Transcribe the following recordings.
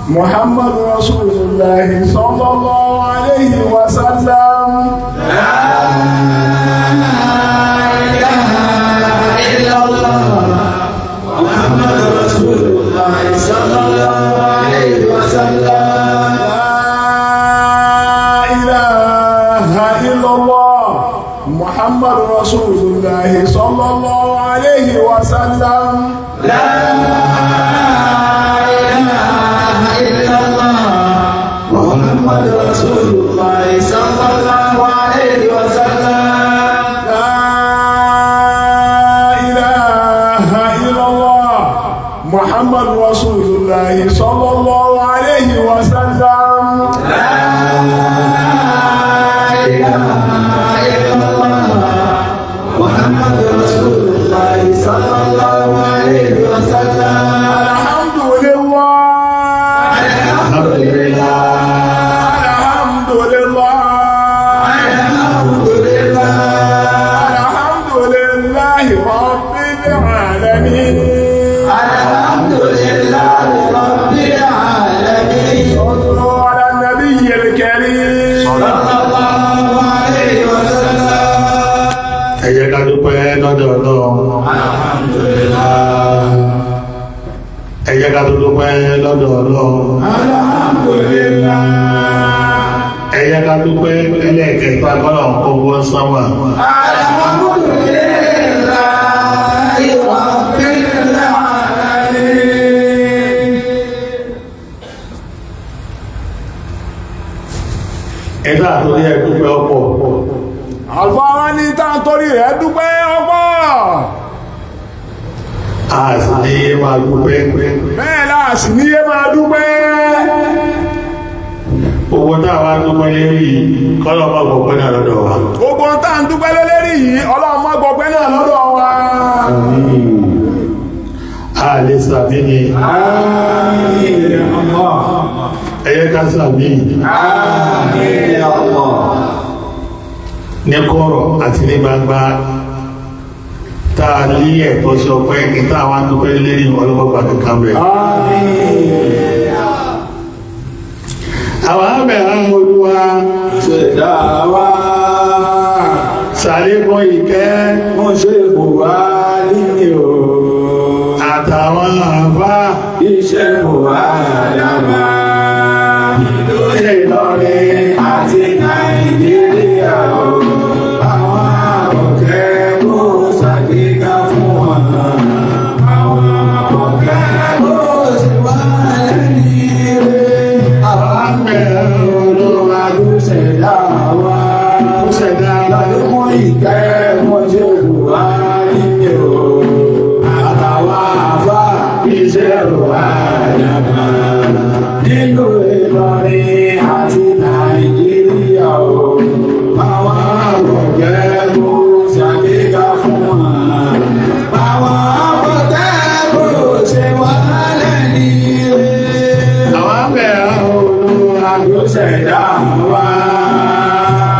محمد رسول الله صلى الله عليه وسلم لا إله إلا الله محمد رسول الله صلى الله عليه وسلم لا إله إلا الله محمد رسول الله صلى الله عليه وسلم لا إله إلا الله محمد رسول الله صلى الله عليه وسلم لا إله إلا الله محمد رسول الله صلى الله عليه وسلم لا إله إلا الله محمد رسول الله صلى الله عليه وسلم الحمد لله الحمد لله الحمد لله الحمد لله الحمد لله رب العالمين الحمد لله رب العالمين صلوا على النبي الكريم صلى الله عليه وسلم ẹ jẹ́ ká dúpẹ́ lọ́dọ̀ Ọlọ́run. alhamdulillah ẹ jẹ́ ká dúpẹ́ lọ́dọ̀ Ọlọ́run. alhamdulillah ẹ jẹ́ ká dúpẹ́ ẹlẹ́ẹ̀kẹta kọ́lọ̀ ọgbọ́ sánmà. alhamdulillah rabbil alamin ẹ̀dá àtòrí ẹ̀ dúpẹ́ ọ̀pọ̀. àlùfáà ní tá à ń torí rẹ̀ dúpẹ́ ọgbọ́ a sì ní máa dúpẹ́. bẹ́ẹ̀ láà sì níye máa dúpẹ́ owó táwa dúpẹ́ lérí kọ́lọ̀ ọmọ gbọ̀gbẹ́ náà lọ́dọ̀ wa. gbogbo tá à ń dúpẹ́ lélẹ́rì yìí ọlọ́run má gbọgbẹ́ náà lọ́dọ̀ wa a lè sàmì ni amin ya Allah ẹ jẹ́ ká sàmì amin ya Allah ní kọ̀rọ̀ àti ní gbangba tá a lé ẹ̀tọ́ sí ọpẹ́ ní táwa dúpẹ́ lérí ọlọ́gbọ̀gbà kankan rẹ̀. àwọn àmì àwọn olúwa ṣẹ̀dá wa sàlékún ìkẹ́ mo ṣe kò wá nínú o àtàwọn àfá iṣẹ́ kò wá dábà ìlú Ìlọrin àti Nàìjíríà o àwọn àkọ́kẹ́ kó ṣàgbéga fún wọn àwọn àkọ́kẹ́ kó ṣe wá lẹ́ni rẹ̀ àwọn àmì olúwa ló ṣẹ̀dá wa ó ṣẹ̀dá lọ́dún ìkẹ́ mo ṣe kò wá nínú o àtàwọn àfá iṣẹ́ kò wá dábà nílùú Ìlọrin àti Nàìjíríà o àwọn àkọ́kẹ́ kó ṣàgbéga fún wọn àwọn àkọ́kẹ́ kó ṣe wá lẹ́ni rẹ̀ àwọn àmì àwọn olúwa ló ṣẹ̀dá wa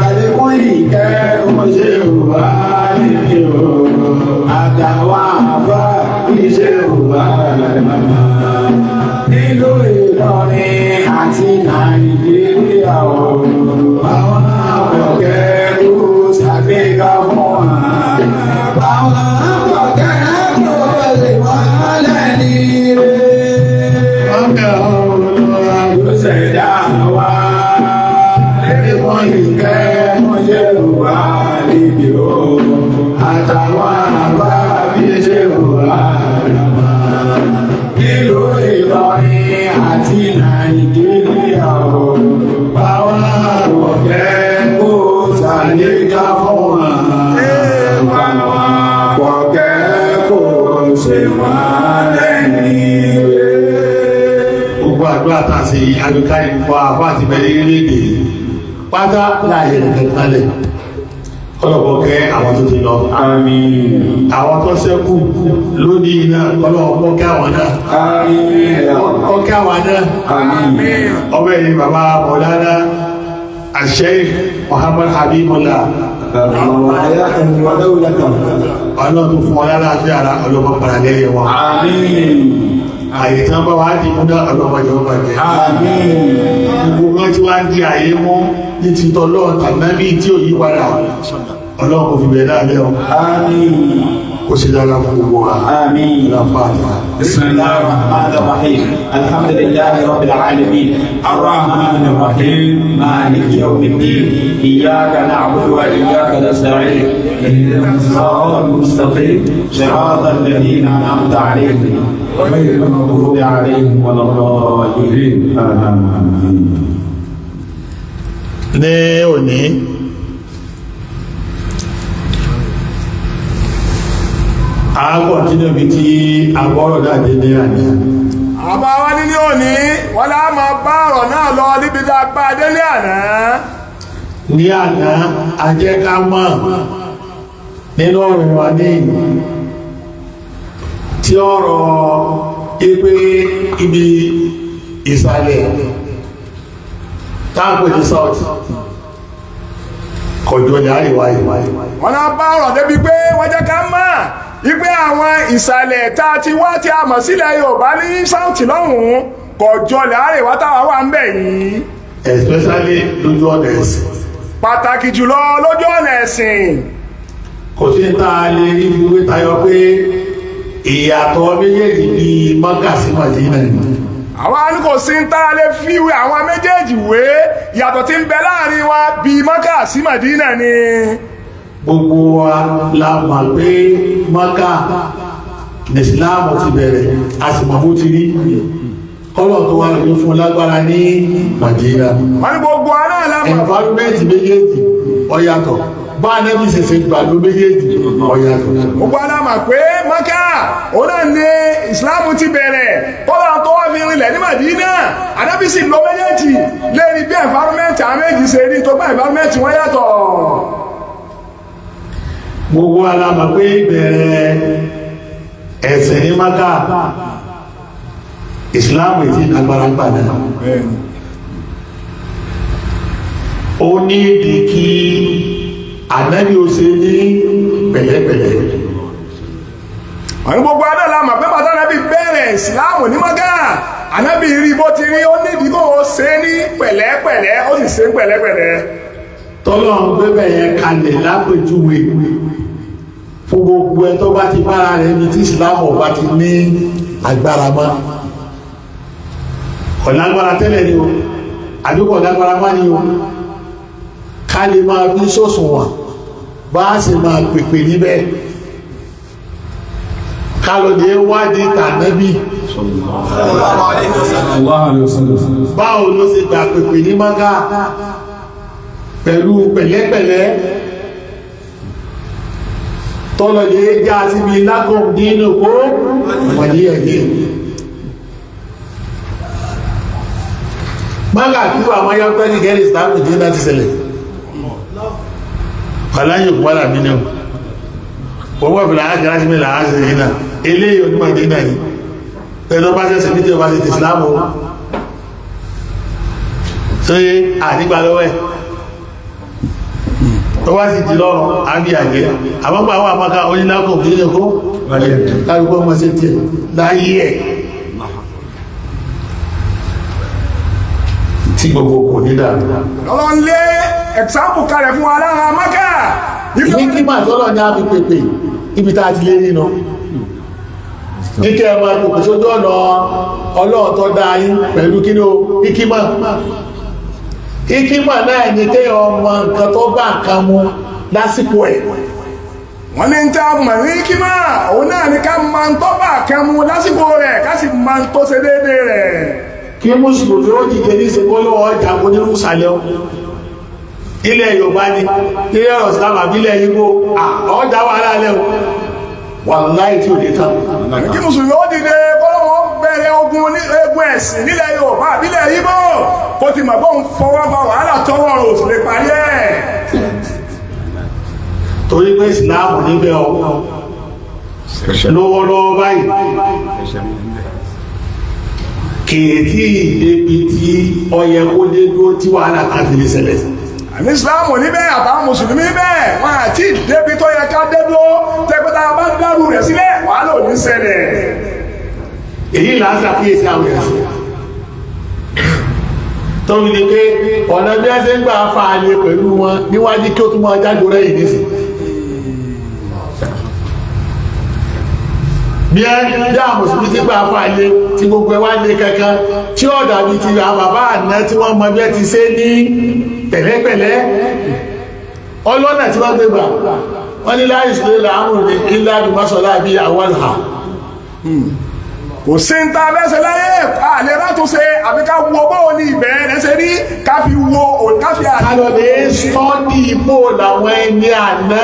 àlékún ìkẹ́ wọ́n ṣe wà níbi o àtàwọn àbá iṣẹ́ wà nílùú Ìlọrin àti Nàìjíríà o àwọn àkọ́kẹ́ tó ṣàgbéga fún wa àwọn àkọ́kẹ́ tó lè wà lẹ́ni rẹ̀ àmì àwọn olúwa ló ṣẹ̀dá wa lẹ́kọ̀ọ́ ìkẹ́ wọ́n ṣe wà níbi o àtàwọn àbá bí ṣe wà lọ́wọ́ nílùú Ìlọrin àti Nàìjíríà o àwọn àkọ́kẹ́ kó ṣàlékà fún wa àwọn àkọ́kẹ́ kó ṣe wà lẹ́yìn rẹ̀. gbogbo àdúrà tá a ṣe agbékárí gbogbo àfá àti bẹ̀rẹ̀ orílẹ̀-èdè pátá láàyè nìkan kalẹ̀ kọ́lọ̀kọ́ kẹ́ àwọn tó ti lọ. Àmín. àwọn tó ṣẹ́kù lónìí iná kọ́lọ̀kọ́ kẹ́ àwọn náà kọ́ kẹ́ àwọn náà Àmín. ọmọ ẹ̀yìn bàbá Mọ̀lánà Sheikh Muhammad Habibullah ọlọ́run tó fún ọlá láti ara ọlọ́pàá padà lẹ́yìn wọn. Àmín. àyè tí wọ́n bá wá di múdá ọlọ́mọdé ọba jẹ́ gbogbo wọn tí wá ń di àyè mú ní ti tọ́lọ́ tàbí tí ò yí padà ọlọ́run kò fi bẹ̀rẹ̀ láàrẹ́ ọ kò sí dára fún gbogbo wa bismillahir rahmanir rahim alhamdulillahi rabbil alamin arrahmanir rahim maliki yawmiddin iyyaka na'budu wa iyyaka nasta'in ihdinas siratal mustaqim siratal ladzina an'amta 'alayhim ghayril maghdubi 'alayhim waladdallin amin. ní òní àágbọ̀ tí níbi tí agbọ́rọ̀ dáadé ní àní àbá wá ní òní wọ́n lá máa bá ọ̀rọ̀ náà lọ níbi tá a bá délé àná. ní àná ajẹ́ká mọ̀ nínú ọ̀rọ̀ wa ní tí ọ̀rọ̀ ipé ibi ìsàlẹ̀ táàpẹ̀ ní south kọjọ́ ní àríwá wọ́n lá bá ọ̀rọ̀ débi pé wọ́n jẹ́ ká mọ̀ wípé àwọn ìsàlẹ̀ tá a ti wá tí a mọ̀ sílẹ̀ Yorùbá ní south lọ́hùn-ún kọjọ́ àríwá táwa wà ń bẹ̀ yìí. especially lójú ọ̀nà ẹ̀sìn pàtàkì jùlọ lójú ọ̀nà ẹ̀sìn. kò sí ta lè rí ìwé tayọ pé ìyàtọ̀ méjèèjì bí Mákà sí Mádínà ni àwọn kò sí ń tá a lè fi àwọn méjèèjì wé ìyàtọ̀ tí ń bẹ láàrin wa bí Mákà sí Mádínà ni. gbogbo wa la mọ̀ pé Mákà ní Ìsìláàmù ti bẹ̀rẹ̀ a sì mọ̀ bó ti rí kọ́lọ̀ tó wà lórí fún lágbára ní Mádínà. wọ́n ní gbogbo aná lámọ̀ environment méjèèjì ó yàtọ̀ bá Ànábì ṣẹ̀ṣẹ̀ gbàgbó méjèèjì ó yàtọ̀. gbogbo aná mọ̀ pé Mákà òun náà ní Ìsìláàmù ti bẹ̀rẹ̀ kọ́lọ̀ tó wà fi rinlẹ̀ ní Mádínà Ànábì sì lọ méjèèjì lérí bí environment àwọn méjì ṣe rí tó bá environment wọn yàtọ̀. gbogbo ala mọ̀ pé bẹ̀rẹ̀ ẹ̀sìn ní Mákà Ìsìláàmù ìtì agbára padà ó ní ìdí kí Ànábì ó ṣe ní pẹ̀lẹ́pẹ̀lẹ́. àwọn gbogbo adé la mọ̀ pé bàtà Ànábì bẹ̀rẹ̀ Ìsìláàmù ní Mákà Ànábì rí bó ti rí ó ní ìdí kó o ṣe ní pẹ̀lẹ́pẹ̀lẹ́ ó sì ṣe pẹ̀lẹ́pẹ̀lẹ́. tọ́lọ́run gbébẹ̀ yẹn kalẹ̀ lápèjúwe fún gbogbo ẹ tó bá ti bára rẹ̀ ní tí Ìsìláàmù ọba ti ní agbára mọ́ ọ̀lágbára tẹ́lẹ̀ ni o àbíkọ̀ ọ̀lágbára má ni o ká lè máa fi sọ́sùn wà bá a sì máa pèpè níbẹ̀ ká lọ dé wádìí tànábì báwo ló ṣe gbà pèpè ní Mákà pẹ̀lú pẹ̀lẹ́pẹ̀lẹ́ tọ́lọ̀dé já síbi lákọ̀ọ́ nínú kó wàdí ẹ̀dẹ́ Mákà kí wà máa yá pẹ́lú gẹ́rì ìsìláàmù jẹ́ láti ṣẹlẹ̀ aláyò pọ́lá mínú owó ìfìlà ágẹ́rẹ́ sí mẹ́lá áṣẹ́ yìí náà eléyìí onímọ̀ ìdí náà yìí ẹ̀dọ́ bá ṣẹ́sẹ̀ ní tí ó bá ṣe ti ìsìláàmù sóyé àdígbà lọ́wọ́ ẹ̀ tó wá sí jìlọ́rùn àbí àgẹ́ àmọ́gbà àwọn àmọ́ká onílákò òkúrẹ́ kó kárùkú ọmọ sí tí láyé ẹ̀ tí gbogbo kò ní dáa lọ́lọ́ ń lé ẹ̀sáàpù kalẹ̀ fún alára Mákà ní kí máa tọ́lọ̀ ní àfi pèpè ibi tá a ti lé nínú ní kẹ́ ẹmọ ẹgbùkù sójú ọ̀nà Ọlọ́run tó dá yín pẹ̀lú kí ní o ikímà náà ní kí ọmọ nǹkan tó bá nǹkan mú lásìkò ẹ̀ wọ́n ní ta mọ̀ ní kímà òun náà ní ká máa ń tọ́ bá nǹkan mú lásìkò rẹ̀ ká sì máa ń tó ṣe déédéé rẹ̀ kí mùsùlùmí ó jìde ní ìsìnkólówó ọjà kó nínú ìsàlẹ̀ ilẹ̀ Yorùbá ni ilẹ̀ ọ̀sìlámà bílẹ̀ Ìgbò ọjà wà láàlẹ́ wà láì tí ò lè tán kí mùsùlùmí ó dìde kọ́lọ́wọ́ bẹ̀rẹ̀ ogun ẹ̀sìn nílẹ̀ Yorùbá bílẹ̀ Ìgbò kó ti mọ̀ bóun fọwọ́ fa wàhálà tọwọ́ rò sì lè parí ẹ̀ torí pé ìsìlámù níbẹ̀ ọ lọ́wọ́lọ́wọ́ báyìí kèétí ìdébi tí ọyẹ kó dé dúró tí wàhálà kan fi lè ṣẹlẹ̀ àní Ìsìláàmù níbẹ̀ àtàwọn mùsùlùmí bẹ́ẹ̀ wọn àti ìdébi tó yẹ ká dé dúró tẹ́gbẹ́ta bá dárú rẹ̀ sílẹ̀ wàhálà ò ní ṣẹlẹ̀ èyí là ń ṣàkíyèsí àwọn ẹ̀sìn tó fi lè pé ọ̀nà bí wọ́n ṣe ń gbà fa àlè pẹ̀lú wọn níwájú kí ó tún máa jáde rẹ̀ yìí nísìn bí àwọn mùsùlùmí ti gbà fa àlè tí gbogbo ẹ̀ wá lé kankan tí ó dàbí ti àwọn bàbá àná tí wọ́n mọ bí ẹ ti ṣe ní pẹ̀lẹ́pẹ̀lẹ́ ọlọ́nà tí wọ́n gbé gbà wọ́n ní láì sílé làárùn ní ilé àdùmọ́sọ̀lá bí àwọn ọ̀hà kò sí ń ta mẹ́sẹ̀ láyé àlè látó ṣe àbí ká wo bóò ní ìbẹ̀ ẹsẹ̀ rí ká fi wo káfí àlọ́lẹ̀ sọ́ọ́dì ìbò làwọn ẹni àná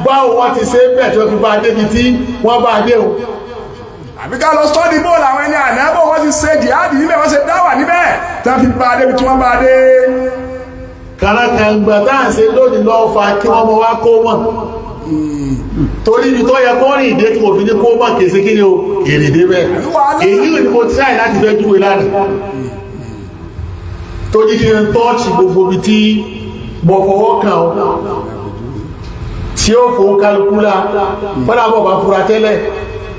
báwo wọ́n ti ṣe bẹ̀ tí wọ́n fi bá débi tí wọ́n bá dé o àbí ká lọ sọ́ọ́dì ìbò làwọn ẹni àná bó wọ́n ti ṣe jihadi níbẹ̀ wọ́n ṣe dáwà níbẹ̀ tí wọ́n fi bá débi tí wọ́n bá dé kàràkàǹgbà tá à ń ṣe lónìí lọ́ọ́ fa kí wọ́n mọ wá kó mọ̀ torí ibi tó yẹ kó rìn ìdé tí mo fi ní kó mọ̀ kèsì kí ni o èrèdé bẹ́ẹ̀ èyí ni mo tíráì láti fẹ́ júwe lánàá tó jí kí n tọ́ọ̀ṣì gbogbo ibi tí mo fọwọ́ kàn ọ́ tí ó fò kálukú la fọ́nà bọ̀ bá fura tẹ́lẹ̀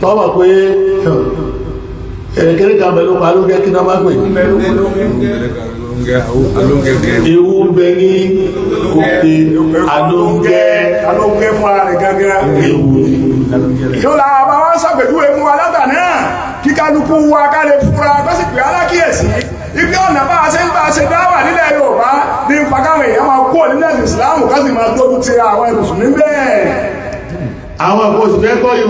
tọ́mọ̀ pé ẹ̀rẹ̀kẹ́rẹ́ kan bẹ̀rẹ̀ lópa alóńgẹ́ kí náà má pè ewu ń bẹ ní òkè alóńgẹ́ fún ara rẹ̀ gángan ewu yóò la bá wá sàgbẹ̀júwe fún wa látà náà kí kálukú wa ká lè fura lọ́sìkò alákìyèsí ibi ọ̀nà bá a ṣe ń bá a ṣe dáwà nílẹ̀ Yorùbá ní fagáwọn èèyàn máa kó nílẹ̀ Ìsìláàmù ká sì máa tóbi ti àwọn Mùsùlùmí bẹ́ẹ̀ àwọn àkóso fẹ́ gbọ́ yìí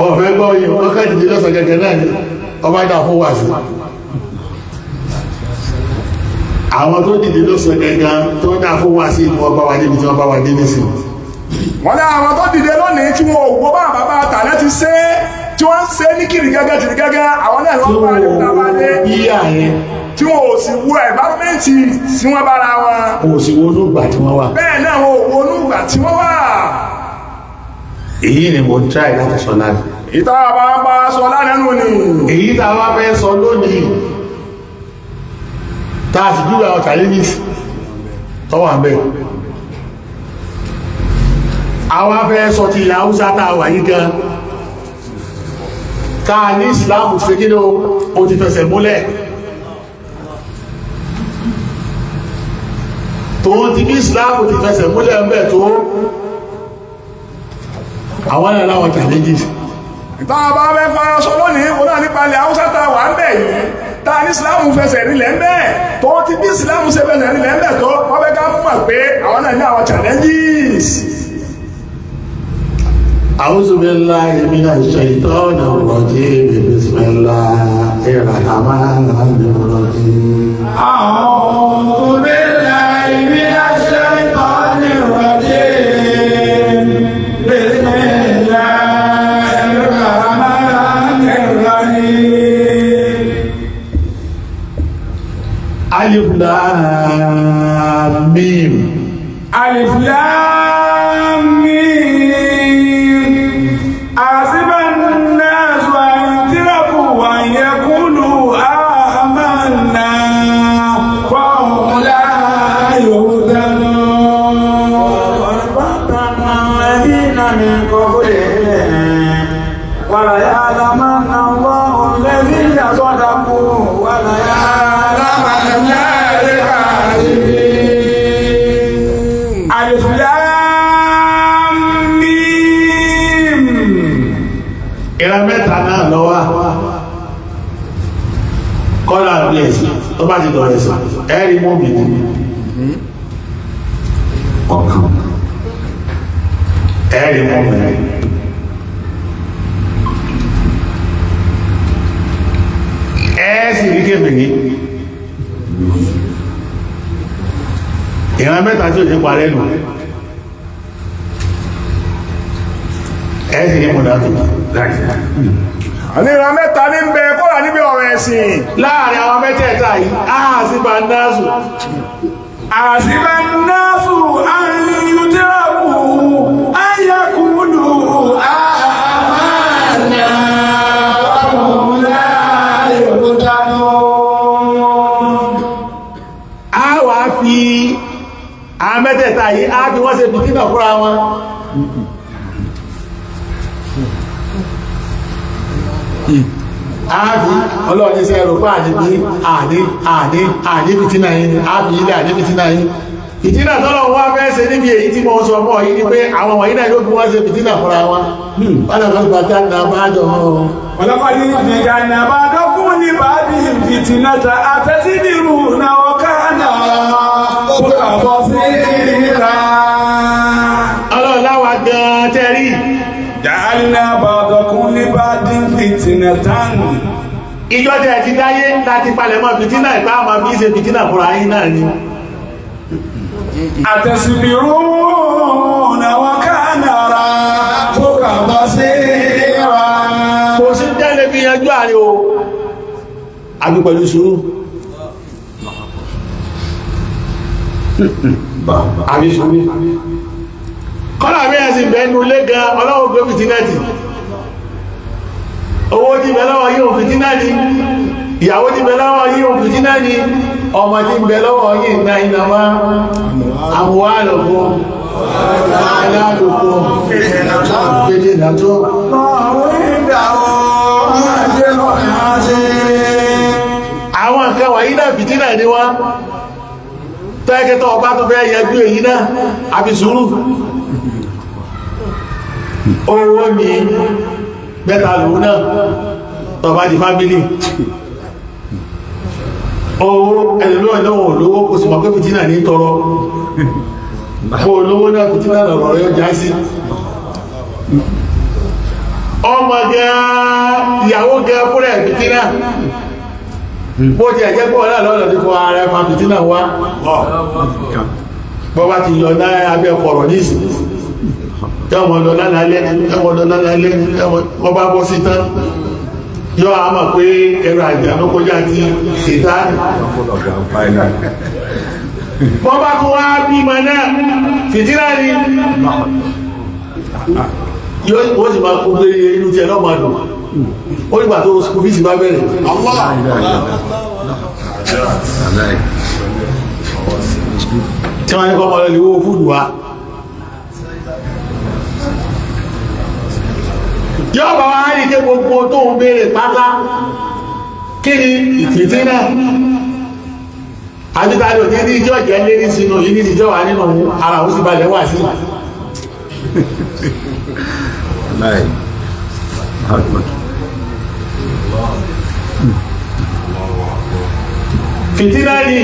ọ̀fẹ́ gbọ́ yìí wọ́n ká dìde lọ́sàn gẹ́gẹ́ náà ni ọba dà fún wàásù àwọn tó dìde lọ́sàn gẹ́gẹ́ tó dà fún wàásù ìmú ọba wà níbi tí wọ́n bá wà dé nísìn wọ́n ní àwọn tó dìde lónìí tí wọ́n òwò bá bàbá tàlẹ́ ti ṣe tí wọ́n ń ṣe ní kiri gẹ́gẹ́ tìrì gẹ́gẹ́ àwọn náà wọ́n bá lè bá lé yíyá yẹn tí wọ́n ò sì wo ẹ̀báfẹ́ǹtì tí wọ́n bára wọn kò sí wọnú ìgbà tí wọ́n wà bẹ́ẹ̀ náà wọ́n ò wọnú ìgbà tí wọ́n wà èyí ni mo try láti sọ lánàá ìta bá ń bá sọ lánàá nù ni èyí tá a wá fẹ́ sọ lónìí tá a sì dúró àwọn challenges tó wà ń bẹ̀ àwọn afẹ́ sọ ti ilẹ̀ Haúsá tá a wà yí gan tá a ní Ìsìláàmù ṣe kí ló o ti fẹsẹ̀ múlẹ̀ tó ti ní Ìsìláàmù ti fẹsẹ̀ múlẹ̀ ń bẹ̀ tó àwọn ẹ̀rọ àwọn challenges ìta bá fẹ́ fara sọ lónìí kó náà nípa ilẹ̀ Haúsá tá a wà ń bẹ̀ yìí tá a ní Ìsìláàmù fẹsẹ̀ nílẹ̀ ń bẹ̀ tó ti bí Ìsìláàmù ṣe fẹsẹ̀ nílẹ̀ ń bẹ̀ tó wọ́n fẹ́ ká mọ̀ pé àwọn náà ní àwọn challenges. أعوذ بالله من الشيطان الرجيم بسم الله الرحمن الرحيم أعوذ بالله من الشيطان الرجيم بسم الله الرحمن الرحيم ألف لام ميم ألف لام ميم حسب الناس أن يتركوا أن يقولوا آمنا وهم لا يهتدون وفتنا الذين من قبلهم وليعلمن الله الذين صدقوا وليعلمن الكاذبين. ألف لام ميم. ìran mẹ́ta náà lọ́wọ́ kọ́lá bless tó bá ti dọ̀rẹ̀ sí ẹ̀rí mọ́ mi ní ọ̀kan ẹ̀rí mọ́ mi ní ẹ̀ẹ́sì rí kébìrì ìran mẹ́ta tí ò ní parẹ́ nù ẹ̀ẹ́sì rí mọ̀dáfíkì àní ìran mẹ́ta ní ń bẹ kọ́lá níbi ọ̀rọ̀ ẹ̀sìn láàrin àwọn mẹ́tẹ̀ẹ̀ta yìí àásìbà náàsù حسب الناس أن يتركوا أن يقولوا آمنا وهم لا يهتدون. a wà fi àwọn mẹ́tẹ̀ẹ̀ta yìí á fi wọ́n ṣe fìtínà fúnra wọn ààbí ọlọ́run ní sẹ́rọ pé àní fìtínà yìí ààbí ilẹ̀ àní fìtínà yìí fìtínà tọ́lọ̀ wá fẹ́ ṣe níbi èyí tí mo sọ fún ọ̀yí ni pé àwọn wọ̀nyí náà yóò fi wọ́n ṣe fìtínà fúnra wọn wọ́n lọ́kọ́ bàtà náà bá jọ wọn ولقد فتنا بعضكم لبعض فتنة أتزدرون وكان ربك بصيرا ọlọ́láwà gan tẹ́rí جعلنا بعضكم لبعض فتنة ìjọ tẹ́ ti dáyé láti palẹ̀mọ́ fìtínà ìpá àmà fi ṣe fìtínà fúnra yín náà ni أتصبرون وكان ربك بصيرا kò sí tẹ́lẹ̀ fi yanjú àrí o àbí pẹ̀lú sùúrù àbí sùúrù kọ́nà bí ẹ̀sìn bẹ̀ẹ́nu lé gan ọlọ́wọ́ gbé fìtínẹ́tì owó tí bẹ lọ́wọ́ yíò fìtínẹ́tì ìyàwó tí bẹ lọ́wọ́ yíò fìtínẹ́tì ọmọ tí bẹ lọ́wọ́ yìí ná iná wá àwọ̀ àlọ́kọ́ aláàlùkọ́ fìtínẹ́tọ́ àwọn nǹkan wọ̀nyí náà fìtínà ní wá tẹ́ẹ̀kẹ́tọ́ ọba tó fẹ́ yẹjú èyí náà àfi sùúrù owó ní mẹ́ta lòun náà tọba di fámílì owó ẹ̀lẹ́lọ́ ìlọ́wọ̀ olówó kò sì mọ̀ pé fìtínà ní tọrọ kó olówó náà fìtínà lọ̀rọ̀ yóò já sí ọmọ gẹ́ ìyàwó gẹ́ fúnrẹ̀ fìtínà bó ti ẹ̀jẹ́ pọ̀ náà lọ́nà tí fọ́ ara ẹfà fìtínà wá bọ́ bá ti yọ náà abẹ́ kọ̀rọ̀ nísì tẹ́wọ̀n lọ lálálẹ́ wọ́n bá bọ́ sí tán yọ àmà pé ẹ̀rọ àjànú kọjá ti ṣètáàrí bọ́ bá tún wá bí ma náà fìtínà ní yóò sì máa kó lé inú tí ẹlọ́mọdù ó nígbà tó ọ́fíìsì bá bẹ̀rẹ̀ tí wọ́n ní kọ́ mọ́lẹ̀ lè wó fúdù wá yọ́ bá wá rí ké gbogbo tó ń béèrè pátá kí ni ìfìtínà àbítàlò ní ní ìjọ jẹ́ lérí sínú yìí ní ìjọ wà nínú ara ó sì balẹ̀ wà sí fìtínà ní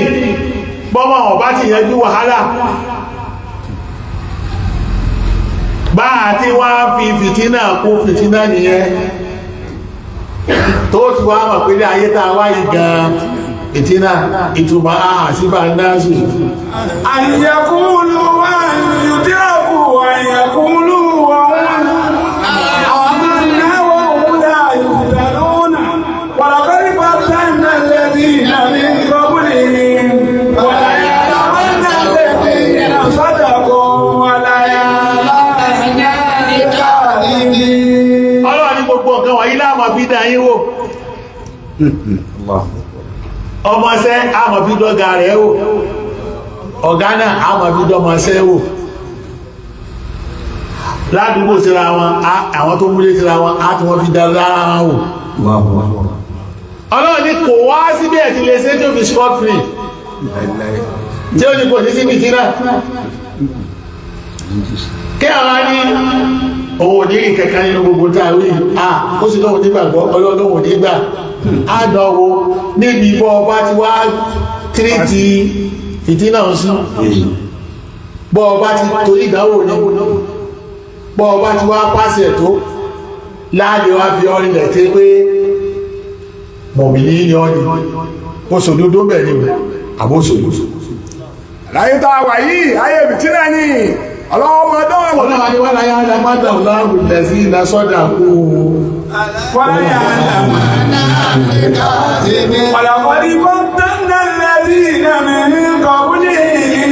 bọ́mọ̀ ọ̀bá ti yẹjú wàhálà bá àti wá fi fìtínà kún fìtínà nìyẹn tó ti wá mọ̀ pé ní ayé tá a wáyé gan fìtínà ìtumọ̀ àhàsíbà náà sí àyẹ̀kúlù wà yùtẹ́kù àyẹ̀kúlù wà ọmọṣẹ́ àmọ̀ fi dọ́gà rẹ̀ wò ọ̀gá náà àmọ̀ fi dọ́mọṣẹ́ wò ládùúgbò síra wọn àwọn tó múlé síra wọn á tí wọ́n fi dára wò ọlọ́run ní kò wá síbí ẹ̀ tí lè ṣe tó fi scot free tí ó ní kò ní síbi tí náà kí àwọn ní òun ò ní rí kẹ̀kẹ́ nínú gbogbo táwí ó sì lóhun nígbàgbọ́ ọlọ́run nígbà àdánwò níbi bọ́ ọba ti wá tírítì fìtínà sí bọ́ ọba ti torí ìdánwò ní bọ́ ọba ti wá pàṣẹ tó láàrin wá fi ọrin lẹ̀ tí pé mọ̀mìnì ní ọ́nì mo sòdódó bẹ̀ ní àbóṣòdó láyé tó wà yìí ayé fìtínà ní ọlọ́mọdé ọlọ́wà ni wọ́n láyé alamádà ọlọ́rùn lẹ́sí iná sọ́dà kú ولقد فتنا الذين من قبلهم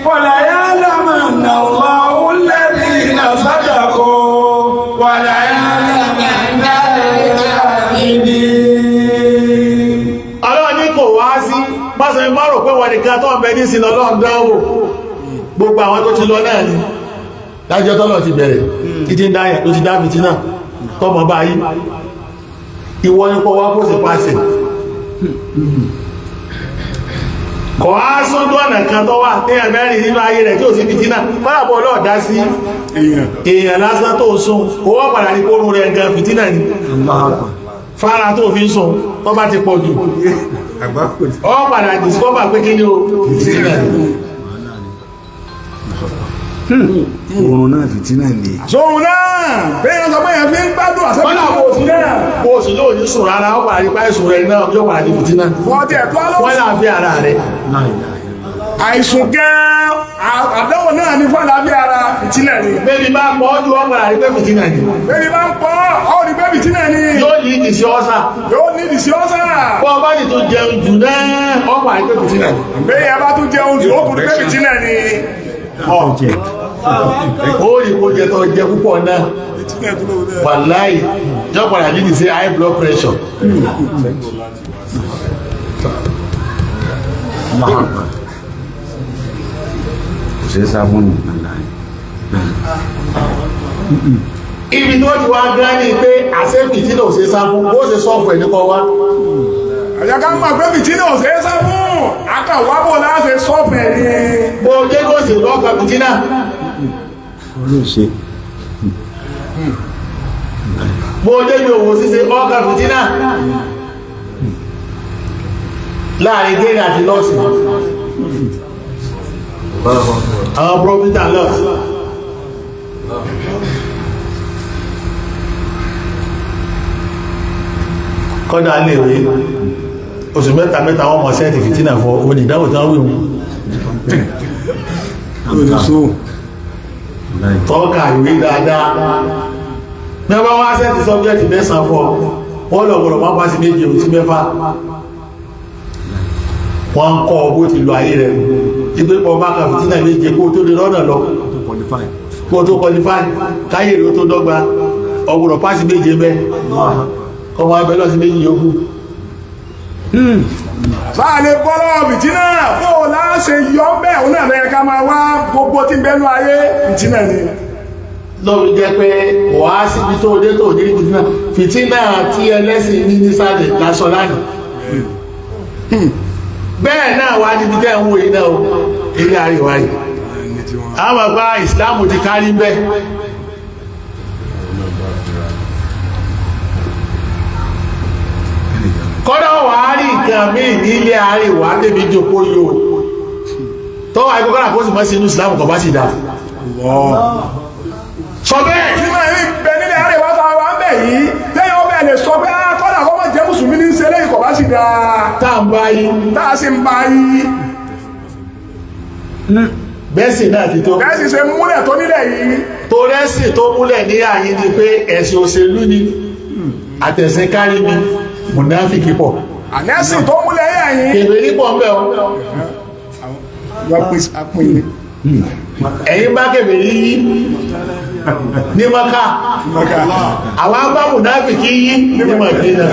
فليعلمن الله الذين صدقوا وليعلمن الكاذبين. ọlọ́run ní kò wá sí pásẹ̀ márùn pé wọ́n nìkan tó ń bẹ ní ìsìn ọlọ́run dáwò gbogbo àwọn tó ti lọ náà ni lájọ́ tọ́lọ̀ ti bẹ̀rẹ̀ títí ń dáyà ló ti dá fìtínà tọ́mọ báyìí ìwọ ni kọ́ wá kó sì pàṣẹ kọ́ á sọ́dọ̀ ọ̀nà kan tó wà tí ẹ̀mẹ́rin nínú ayé rẹ̀ tí ó sì fìtínà fọ́nàbọ̀ ọlọ́ọ̀dá sí èèyàn lásán tó sùn owó padà ní kórun rẹ̀ gan fìtínà ni fara tó fi ń sùn tó bá ti pọ̀ jù ọ padà discover pé kí ni o fìtínà ni oorun náà fìtínà ni sóhun náà bẹ́ẹ̀ sọ pé yẹn fi ń gbádùn àṣẹ́bí bó sì lóò ní sùn rárá ó padà ní páìsùn rẹ̀ náà yóò padà ní fìtínà fọ́ọ̀tì ẹ̀tọ́ wọ́n náà fi ara rẹ̀ àìsùn gan àdánwò náà ní fún àlàáfíà ara fìtínà ni bébí bá pọ̀ jù ó padà ní pé fìtínà ni bébí bá ń pọ̀ ọ́ ní pé fìtínà ni yóò ní ìdìsí ọ́sà yóò ní ìdìsí ọ́sà bọ́ bá ní tó jẹun jù náà ó padà ní pé fìtínà ni bẹ́ẹ̀ yẹn bá tún jẹun jù ó tún ní pé fìtínà ni ó rí kó jẹ tó jẹ púpọ̀ náà wàláì jọ padà ní ìdìsí high blood pressure ṣe sábọn ní ibi tó ti wá gán ní pé àṣẹ́fì tí náà ṣe sá fún bó ṣe sọ́ọ̀fù ẹ̀ ní kọ wá àjàká mọ̀ pé fìtínà ò ṣe é sá fún akàwábò láti sọ́fẹ̀ ni bó jẹ́ kó sì lọ́ọ̀kà fìtínà olóòṣe bó jẹ́ bí òwò ṣíṣe ọ́ọ̀kà fìtínà láàrin gẹ́rẹ́ àti lọ́ọ̀sì àwọn profit and loss kọ́dá lè rí oṣù mẹ́ta wọ́n mọ̀ sẹ́ẹ̀tì fìtínà fọ́ onídáwò tán wíwọ́n tọ́ọ̀kà ìwé dáadáa mẹ́bá wá sẹ́ẹ̀tì sọ́bjẹ́tì mẹ́sàn fọ́ wọ́n lọ̀gbọ̀rọ̀ má pàṣí méjì òsì mẹ́fà wọ́n kọ́ ọgbó ti lọ ayé rẹ̀ ìgbé pọ̀ bá kà fìtínà méje kó tó lè rọ́nà lọ kó tó qualify káyè ló tó dọ́gba ọgbọ̀rọ̀ pàṣí méje mẹ́ ọmọ abẹ́ lọ sí méjì yókù sáàlẹ̀ bọ́lọ̀ fìtínà bó láṣẹ yọ bẹ́ẹ̀ òun náà lẹ́yẹ ká máa wá gbogbo tí bẹ́nu ayé fìtínà ni lọ́wọ́ jẹ́ pé wà á síbi tó dé tó ní fìtínà tí ẹlẹ́sìn ní nísàlẹ̀ lásọ lánàá bẹ́ẹ̀ náà wá níbi tẹ́ ń wo iná o ilé àríwá yìí àwọn àgbà ìsìláàmù ti kárí bẹ́ kọ́dọ̀ wà á rí nǹkan míì ní ilé àríwá tẹ́bí jòkó yóò tó wà ikú kọ́nà kó sì mọ́ sí inú ìsìláàmù kọ̀ bá sì dá sọ bẹ́ẹ̀ tí máa ń bẹ nílé àríwá tó wà ń bẹ̀ yìí tẹ́yìn ó bẹ̀ lè sọ pé kọ́nà kọ́ mọ́ jẹ́ mùsùlùmí ní ṣe lẹ́yìn kọ̀ bá sì dá tá ń bá yí tá a sì ń bá yí bẹ́ẹ̀sì náà ti tó bẹ́ẹ̀ sì ṣe múlẹ̀ tó nílẹ̀ yìí tó rẹ́sì tó múlẹ̀ ní àyí ni pé ẹ̀sìn òṣèlú ni àtẹ̀sìn kárí mi mùnáfíkì pọ̀ ànẹ́sìn tó múlẹ̀ yìí kèbè nípọ̀ ń bẹ̀ ọ́ ẹ̀yin bá kèbè yí ní Mákà àwọn bá mùnáfíkì yí ní Mádínà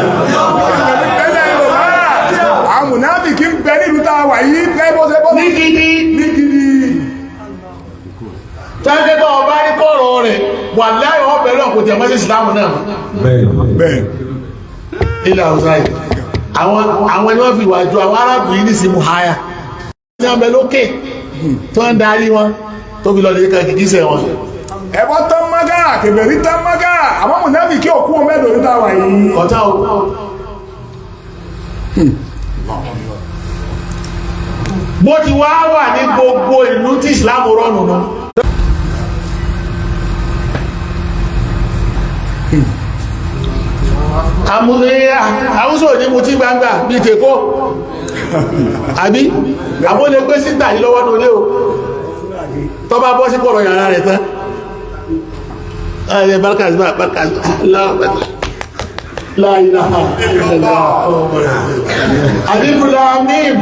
àwọn mùnáfíkì ń bẹ nílùú tá a wà yìí ní gidi tẹ́gbẹ́tọ̀ ọba ní kọ́rọ̀ rẹ̀ wà láì wọ́n pẹ̀lú ọkùnrin tẹ̀mọ́ sí ìsìlámù náà bẹ́ẹ̀ ilẹ̀ àwùsáì àwọn ẹni wọ́n fi wà ju àwọn arábù yìí ní sí muhaya ní ọmọ lókè tó ń darí wọn tó fi lọ́dẹ̀ kan kìkísẹ̀ wọn ẹbọ tán Mákà kèbèrí tán Mákà àwọn mùnáfíkì òkú wọn mẹ́dọ̀ ní táwà yìí kọjá o bó ti wá wà ní gbogbo ìlú tí ìsìlámù rọ̀nù náà àmúlẹ̀ àwúsò ní mú tí gbangba bí tèkó àbí àbólé pé síta yìí lọ́wọ́ nílé o tó bá bọ́ sí pọ̀rọ̀ yàrá rẹ̀ tán ààrẹ bákàzíbà láìláha aliflamim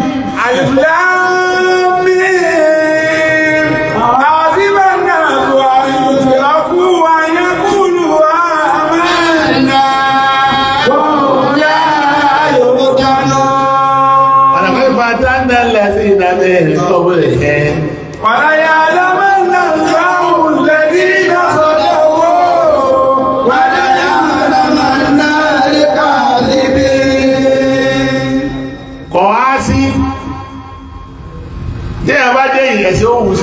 ẹ̀sìn òun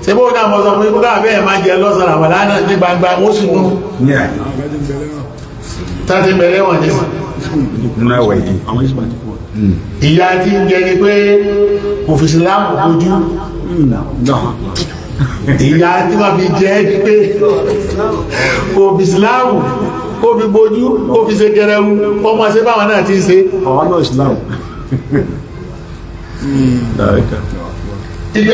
ṣe bó náà mọ́ sọ pé kó káà bẹ́ẹ̀ máa jẹ lọ́sàn àmàlà náà ní gbangba wọ́n sì nú tàbí bẹ̀rẹ̀ wọ̀n ní ìyá tí ń jẹ ni pé kò fi sílámù bójú ìyá tí wọ́n fi jẹ́ pé kò fi sílámù kò fi bójú kò fi ṣe gẹrẹwu ọmọ ṣe báwọn náà ti ń ṣe ibi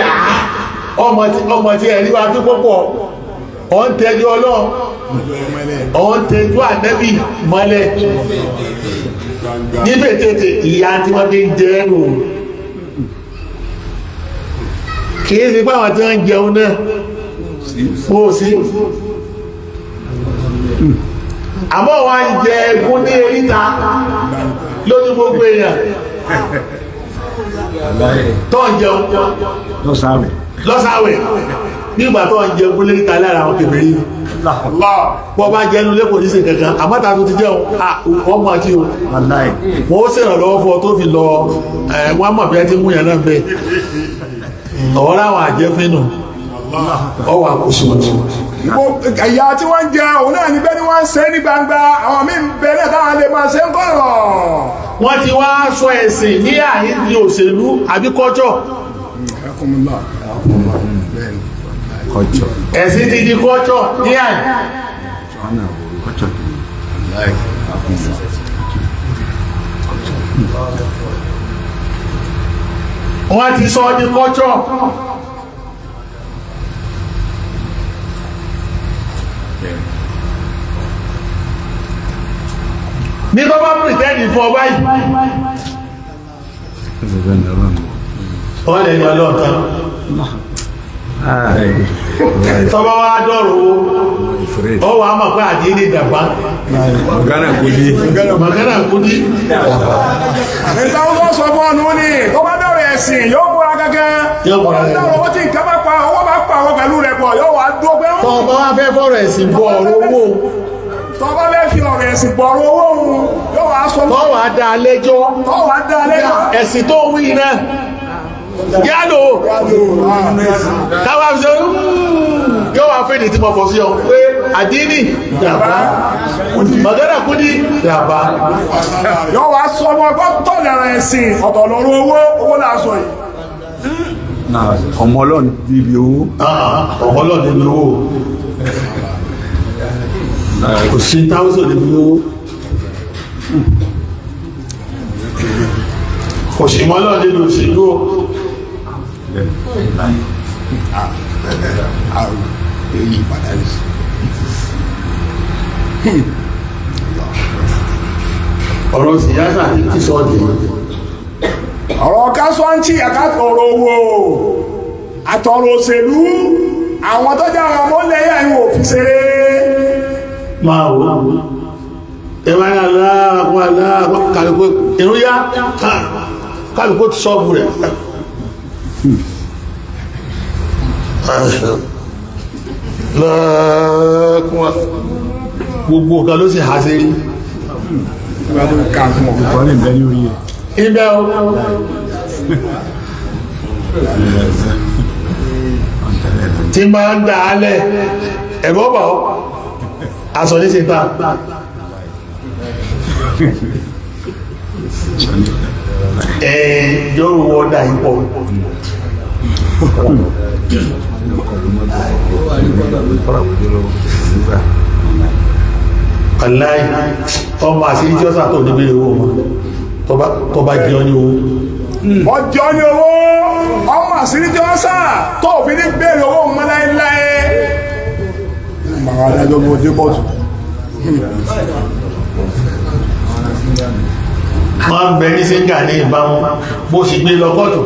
ọmọ tí ẹ̀rí wa fi pọ́pọ̀ ọ̀n tẹ́jú ọlọ́run ọ̀n tẹ́jú ànẹ́bì mọ́lẹ̀ níbẹ̀ tètè ìyá tí wọ́n fi ń jẹ ẹnu kìí sí pàwọn tí wọ́n ń jẹun náà ó sí àmọ́ wọ́n ń jẹ ẹgún ní eríta lójú gbogbo èèyàn tó ń jẹun lọ́sàwẹ̀ nígbà tó ń jẹun kú léríta lára àwọn kèfèrí pọ̀ bá jẹnu lẹ́kọ̀ọ́ ní sí kankan àmọ́ta tó ti jẹun ọmọ àti o wọ́n ó sèrànlọ́wọ́ fún ọ tó fi lọ wọ́n mọ̀ bí ẹ ti mú yẹn náà bẹ́ẹ̀ ọ̀wọ́ láwọn àjẹ́fínù ọwọ́ àkóso ẹ̀yà tí wọ́n ń jẹ òun náà níbẹ̀ ni wọ́n ń ṣe ní gbangba àwọn míì bẹ̀rẹ̀ táwọn lè máa ṣe ń kọ̀rọ̀ wọ́n ti wá sọ ẹ̀sìn ní àyíndí òṣèlú àbí kọ́jọ́ ẹ̀sìn ti di kọ́jọ́ ní àyí wọ́n ti sọ ní kọ́jọ́ ní tó bá pìtẹ́ẹ̀dì fún ọba yìí wọ́n lè ní ọlọ́ọ̀tán tọ́bá wá dọ́rọ̀ ó wà á mọ̀ pé àdí ní dàbá magana kúdí nígbà wọ́n sọ fún ọ̀nà ní tó bá dọ́rọ̀ ẹ̀sìn yóò múra gẹ́gẹ́ owó tí nǹkan bá pa owó bá pa àwọn pẹ̀lú rẹ̀ pọ̀ yóò wá dúró pé tọ́bá wá fẹ́ fọ́rọ̀ ẹ̀sìn bọ̀ ọ̀rọ̀ owó tọ́bá fẹ́ fi ọ̀rọ̀ ẹ̀sìn bọ̀ ọ̀rọ̀ owó yóò wá sọ tọ́wà dá lẹ́jọ́ ẹ̀sìn tó wí náà yálò káwà ṣe yóò wá fèdè tí mo fọ́ sí ọ pé àdínì dàbá magana kúdí dàbá yóò wá sọ ọmọ ọgbọ́n tọ́lẹ̀rẹ̀ ẹ̀sìn ọ̀tọ̀ lọ́rọ̀ owó lásọ yìí ọmọ ọlọ́run ti ibi owó ọmọ ọlọ́run níbi owó kò sí táwùsọ̀ níbi owó kò sí mọ́ ọlọ́run níbi òṣèlú ọ̀rọ̀ síyásà tí kí sọ dì ọ̀rọ̀ kásọ́ǹtì àkàtọ̀rọ̀ owó àtọ̀rọ̀ òṣèlú àwọn tó jẹ́ àwọn ọmọ lẹ́yìn àìwò òfin ṣeré máa wò ẹwà ní aláàkọ́ kàlùkù ìrúyá kàlùkù ti sọ́ọ̀bù rẹ̀ gbogbo ọ̀gá ló sì há sí rí ibẹ̀ o tí máa ń dà á lẹ̀ ẹ̀bọ́ bọ̀ aṣọ ní síta yóò wọ́n dà ipò aláì ọmọ àṣírí tí ó sàtọ̀ níbi owó tó bá jẹ́ ọ ní owó ọjọ́ ní owó ọmọ àṣírí tí ó sà tó fi ní bèèrè owó mọ́ láíláí màá dájọ́ mọ́ dé bọ́ọ̀tù wọ́n ń bẹ ní síngà ní ìbámu bó sì gbé lọ́kọ́tù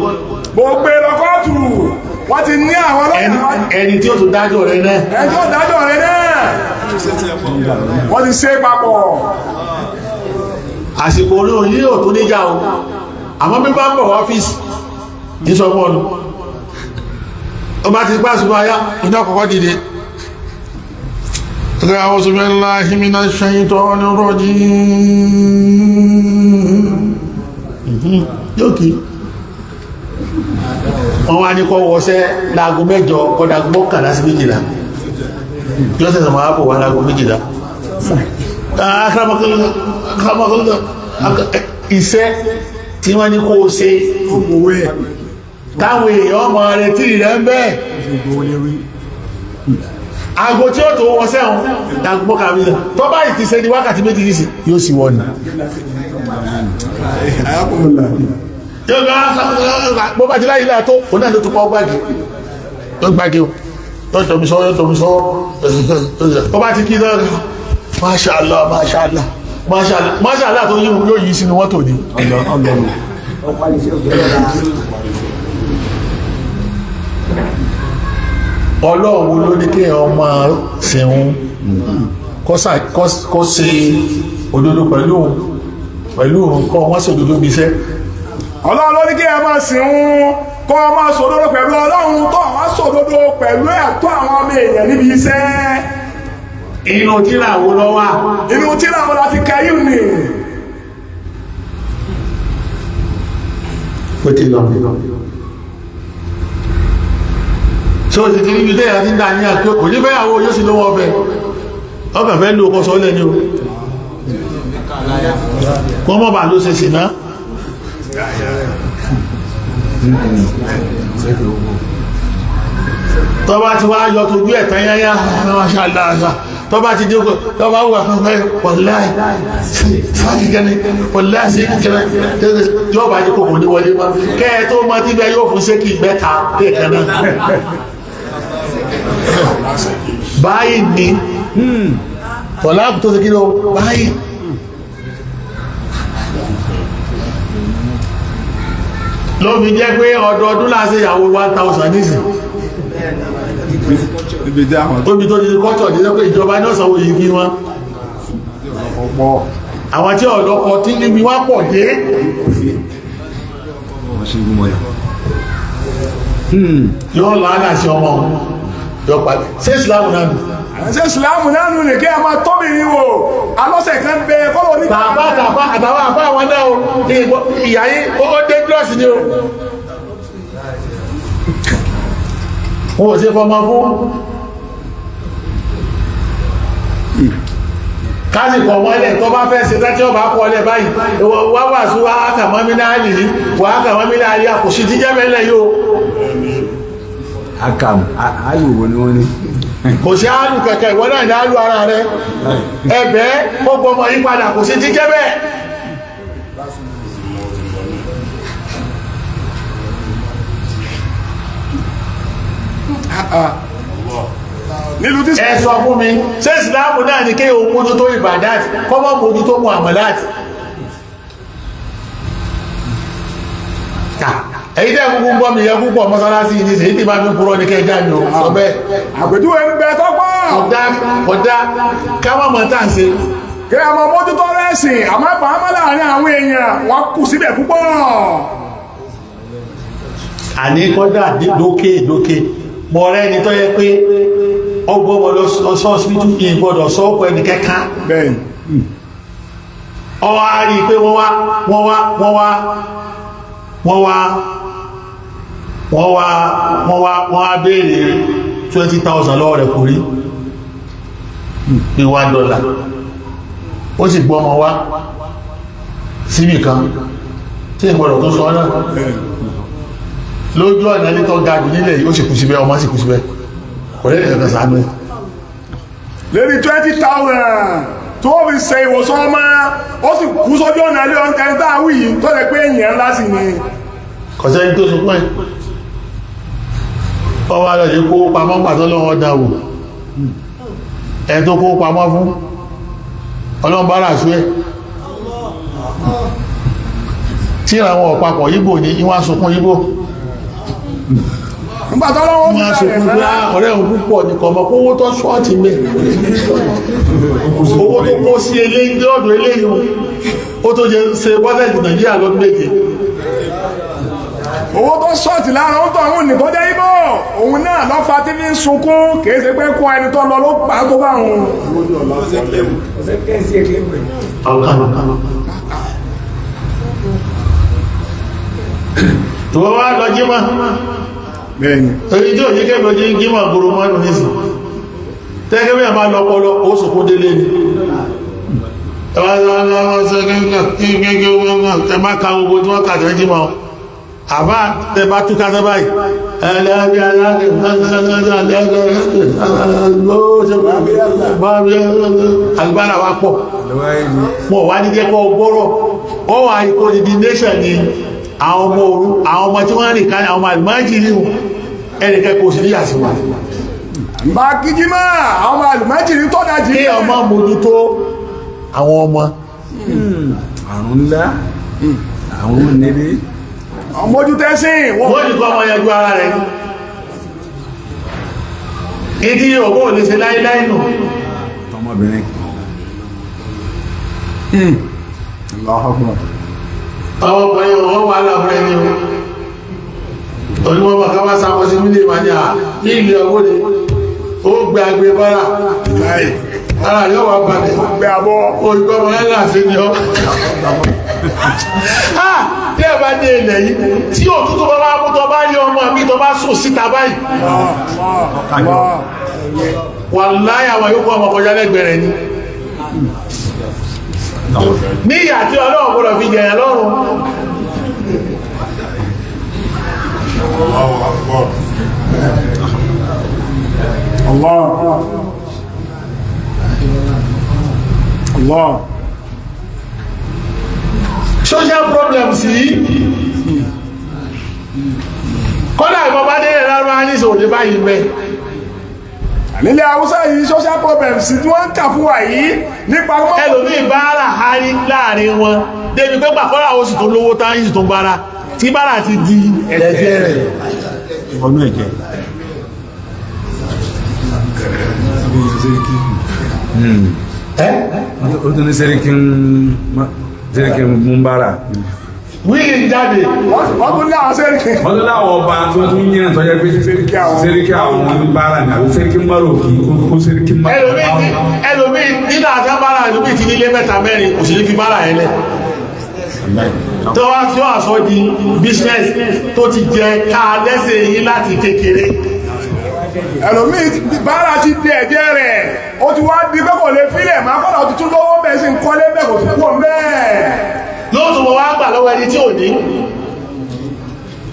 wọ́n ti ní àwọn ọlọ́pàá ẹni tí ó tún dájọ́ rẹ̀ náà wọ́n ti ṣe papọ̀ àsìkò orí òyìn ò tó níjà o àmọ́ bí bá ń bọ̀ wá ọ́fíìsì ní sọ fún ọdún ó bá ti pá ṣùgbọ́n ayá iná kọ̀kọ́ dìde أعوذ بالله من الشيطان الرجيم يوكي wọ́n wá ní kọ́ wọ́sẹ́ láago 8 kọ́dàgbọ́ mọ́kànlá sí 12 yóò sẹ̀sẹ̀ máa bọ̀ wá láago 12 iṣẹ́ tí wọ́n ní kó o ṣe táwọn èèyàn ọmọ rẹ̀ tí rẹ̀ ń bẹ́ẹ̀ aago tí ó tó wọ́n sẹ́hùn láago mọ́kànlá tó bá ìtì ṣe ní wákàtí 2 nísì yóò sì wọ́n ni bó bá ti láyé láà tó òun náà ló tó pọ̀ gbági tó gbági tó tọ̀mísọ́ tó bá ti kí náà Masha Allah Masha Allah Masha Allah Masha Allah tó yóò yí sínú wọ́n tò ní Ọlọ́run ló ní kí ọmọ sẹ́hún kó ṣe òdodo pẹ̀lú kọ́ wọ́n sí òdodo bí iṣẹ́ Ọlọ́run ló ní kí ẹ máa sìn ún kọ́ ọ máa sòdodo pẹ̀lú Ọlọ́run tó wọ́n sòdodo pẹ̀lú ẹ̀tọ́ àwọn ọmọ èèyàn níbi iṣẹ́ inú tíra wo lọ wà inú tíra wo la ti kẹ́yìn ni ó ti lọ tí ó ti ti níbi tẹ́yà tí ń dá ní àkíọ́ kò ní fẹ́yàwó yóò sì lówó ọfẹ́ ọkà fẹ́ ló kọ́ sọ́lẹ̀ ní o wọ́n mọ́ bà ló ṣe sì náà tọ́bá ti wá yọ tójú ẹ̀tàn yáyá máṣáláà tọ́bá ti dé tọ́bá wà fún fẹ́ pọ̀láì sáàkìkẹ́ni pọ̀láì sí kíkẹ́rẹ́ yóò bá jí kòkò ní wọlé wá kẹ́ẹ̀ tó mọ́ tí bẹ́ yóò fún sékì mẹ́ta tẹ́ẹ̀kẹ́ná báyìí ni tọ́láàkù tó ti kí lọ báyìí ló fi jẹ́ pé ọdọọdún láti ìyàwó 1000 nísìn tóbi tó ti kọ́tọ̀ ní pé ìjọba ní ọ̀sánwó yìí kí wọ́n àwọn tí ọ̀lọ́kọ̀ tí níbi wá pọ̀ dé yóò láàrín àṣẹ ọmọ yóò pàdé sí ìsìlámù náà nù ṣe ìsìlámù náà nù ní kí a máa tóbi ní wo alọ́sẹ̀ kan bẹ kọ́lọ̀ ní tàbá àtàwọn àbá àwọn náà ìyá yìí ó dé gílọ́sì ni o wọ́n ò sí fọmọ fún kásìkò ọmọlẹ̀ tó bá fẹ́ ṣe tẹ́tí ọba kọ́ ọlẹ̀ báyìí wá wà sí wá ákàmọ́mínáàlì wà ákàmọ́mínáàlì àkùsí tí jẹ́ mẹ́lẹ̀ yóò ayòwò ni wọ́n ní kò sí àálù kẹ̀kẹ́ ìwọ́n náà ní àálù ara rẹ̀ ẹ̀bẹ̀ gbogbo ọmọ yí padà kò sí tí jẹ́ bẹ́ẹ̀ nílùú tí ẹ sọ fún mi ṣé ìsìláàmù náà ní kéèyàn mójú tó ìbàdát kọ́mọ́ mójú tó mú àmàláàtì èyí tẹ́ gbogbo gbọ́ mi yẹ púpọ̀ mọ́sálásí ní sí tí máa fi kúrò ní kẹjá mi ò sọ bẹ́ẹ̀ àpèjúwe ń bẹ tó pọ̀ ọ̀dá káwọn mọ̀ tá à ń ṣe kí a mọ mójútó rẹ̀sìn àmọ́ pàápàá láàrin àwọn èèyàn wọ́n kù síbẹ̀ púpọ̀ àní kọ́dà lókè mọ̀ rẹ́ ni tó yẹ pé ọgbọ́mọ lọ sọ́ọ̀sìpítù ìgbọ́dọ̀ sọ́ọ̀pọ̀ ẹni kẹ́kà ọwọ́ á rí pé wọ́n wá béèrè 20,000 lọ́wọ́ rẹ̀ kò rí ní $1 ó sì gbọ́mọ wá síbì kan tí ìgbọ́dọ̀ tó sọ náà lójú ọ̀nà ní tó gajù nílẹ̀ ó sì kú síbẹ̀ ọmọ sì kú síbẹ̀ kò lẹ́nì ẹ̀kọ́ sàánú ẹ̀ lérí 20,000 tó fi ṣe ìwòsàn ọmọ ó sì kú sójú ọ̀nà ilé ọ̀nà ẹni tá wí yìí tó lè pé èèyàn ńlá sí ni kọ̀sẹ́ni tó sọ pẹ́ ọwọ́ alọ́dẹ kó pamọ́ pàtó lọ́wọ́ dáwò ẹ̀ tó kó pamọ́ fún ọlọ́mbára sú ẹ̀ tí àwọn ọ̀pàpọ̀ yíbò ní ìwọ̀n sunkún yíbò nígbàtọ́lọ́wọ́ wọ́n sunkún pé ọ̀rẹ́ òun púpọ̀ ní kọmọ owó tó ṣọ́ọ̀tì mẹ́ owó tó kó sí eléyìí ọdún eléyìí ó tó jẹ ṣe bọ́lẹ̀dì Nàìjíríà lọ́dún méje owó tó ṣọ́ọ̀tì lára ó tọ́ àwọn òní tó jẹ́ ibò òun náà lọ́fà tí fi ń sunkún kìí ṣe pé kún ẹni tó lọ ló pa tó bá wọn tó wá lọ jí mọ́ bẹ́ẹ̀ni èyí tí ò ní kẹ́bẹ̀ ojú kí mọ̀ gbòrò mọ́ ẹnu nísì tẹ́gẹ́ bí àbá lọ́pọ̀lọ́ ó sòkó délé ni ẹbá ka gbogbo tí wọ́n kàtẹ́ jí mọ́ àbá tẹbá túká tẹ́ báyìí agbára wa pọ̀ mọ̀ wá ní jẹ́kọ́ gbọ́rọ̀ ó wà ikú ní nation ni àwọn ọmọ tí wọ́n rìn ká àwọn àlùmájìrì ẹnìkẹ́ kò sí níyà sí wa bá kíjí máa àwọn àlùmájìrì tó dájí kí ọmọ mójútó àwọn ọmọ àrùn ńlá àwọn níbi mójútẹ́sìn wọ́n ní kọ́ ọmọ yanjú ara rẹ̀ ní tí ọgbọ́n ò lè ṣe láíláí nù ọmọbìnrin ọmọkùnrin wọ́n wà láàrín ẹni oníwọ́n bá káwà sáwọn sí mílé ìmàníà ní ilé ọgbọ́dé ó gbé agbé bára ara yóò wà balẹ̀ gbé abọ́ olùgbọ́mọ̀ ẹ̀lá sí ni ọ́ tí ẹ bá dé ilẹ̀ yìí tí òtútù bá bá mú tọ bá yọ ọmọ mi tọ bá sùn síta báyìí wà láyà wà yóò kọ́ ọmọ kọjá lẹ́gbẹ̀rẹ̀ ni ní ìyà tí Ọlọ́run gbọ́dọ̀ fi jẹ̀yàn lọ́rùn Allah social problems yìí kọ́lá ìbọn bá dé ẹ̀rọ aníṣẹ́ òní báyìí mẹ́ nílẹ̀ Haúsá yìí social problems tí wọ́n ń kà fún wa yìí nípa ẹlòmí báárà harí láàrin wọn débi pé pàkọ́lá oṣù tó lówó tán yìí tó bára tí bára ti di ẹ̀jẹ̀ rẹ̀ ọ̀nà ẹ̀jẹ̀ ó tún ní sẹ́ríkì múmbára wíìlì jáde wọ́n tún ní àwọn sẹ́ríkì wọ́n tún láwọn ọba tó tún yẹn tọ́jẹ́ pé sẹ́ríkì àwọn múmbára ní àwọn sẹ́ríkì mbára òkè ó sẹ́ríkì mbára ẹlòmí nínú àti bára ẹlòmí ti nílé mẹ́ta mẹ́rin kò sí ní fi bára ẹlẹ́ tó wá tí ó àṣọ di business tó ti jẹ ká lẹ́sẹ̀ yìí láti kékeré ẹlòmí bára ti dé ẹ̀jẹ̀ rẹ̀ ó ti wá di pé kò lè fílẹ̀ máa kọ́nà ti tún lówó bẹ́ẹ̀ sí ń kọ́lé bẹ́ẹ̀ kò tún kú ọ̀mẹ́ yóò tún mọ̀ wá gbà lọ́wọ́ ẹni tí ò ní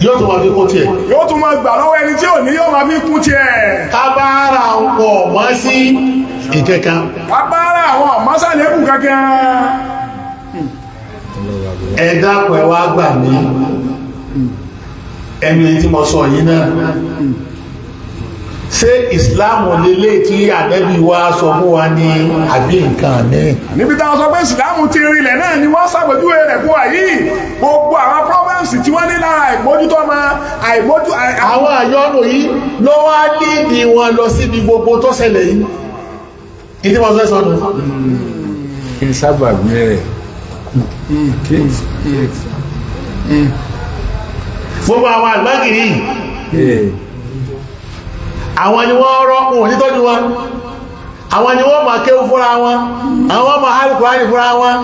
yóò tún mọ̀ fi kún tiẹ̀ yóò tún mọ̀ gbà lọ́wọ́ ẹni tí ò ní yóò máa fi kún tiẹ̀ kábàárà pọ̀ mọ́ sí ìkẹ̀kẹ́ kábàárà àwọn ọ̀mọ́sàlẹ́kù kankan ẹ dákun ẹ wá gbà mí ẹni tí mo sọ yìí náà ṣé ìsìláàmù lélé tí ànábì wa sọ fún wa ní àbí nǹkan mi níbi táwọn sọ pé ìsìláàmù ti rinlẹ̀ náà ni wọ́n ṣàpèjúwe rẹ̀ fún wa yìí gbogbo àwọn problems tí wọ́n ní lára àìmójútó ọmọ àìmójú àwọn àyọ́nù yìí ló wá nídi wọn lọ síbi gbogbo tó ṣẹlẹ̀ yìí ìdí wọn fẹ́ sọnù kí n sábà mẹ́rẹ̀ gbogbo àwọn àgbágìrì àwọn ni wọ́n rọ́pùn onítọ́jú wọn àwọn ni wọ́n máa kéwú fúnra wọn àwọn máa hálùkùránì fúnra wọn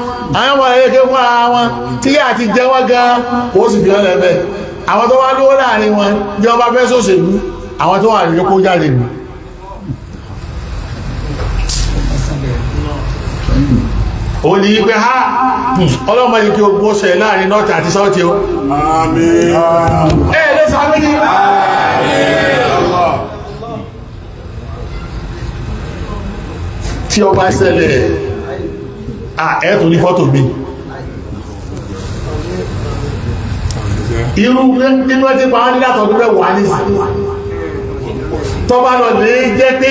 àwọn máa lè kéwú fúnra wọn tí yà ti jẹ́ wọ́n gan kó sì fi ọ́lẹ̀ bẹ́ẹ̀ àwọn tó wá lówó láàrin wọn bí wọ́n bá fẹ́ sòṣèlú àwọn tó wà lórí kó jáde nù ó ní pé ha ọlọ́mọ yìí kí o gbọ́ sẹ̀ láàrin nọ́ọ̀tì àti sáwọ́tì o lẹ́sàmìlì tí ó bá ṣẹlẹ̀ ẹ̀ẹ́tù ní fọ́tò mi irú nínú ẹ́ tí pa wọ́n ní látọ̀dún mẹ́wàá ní sí tó bá lọ lè jẹ́ pé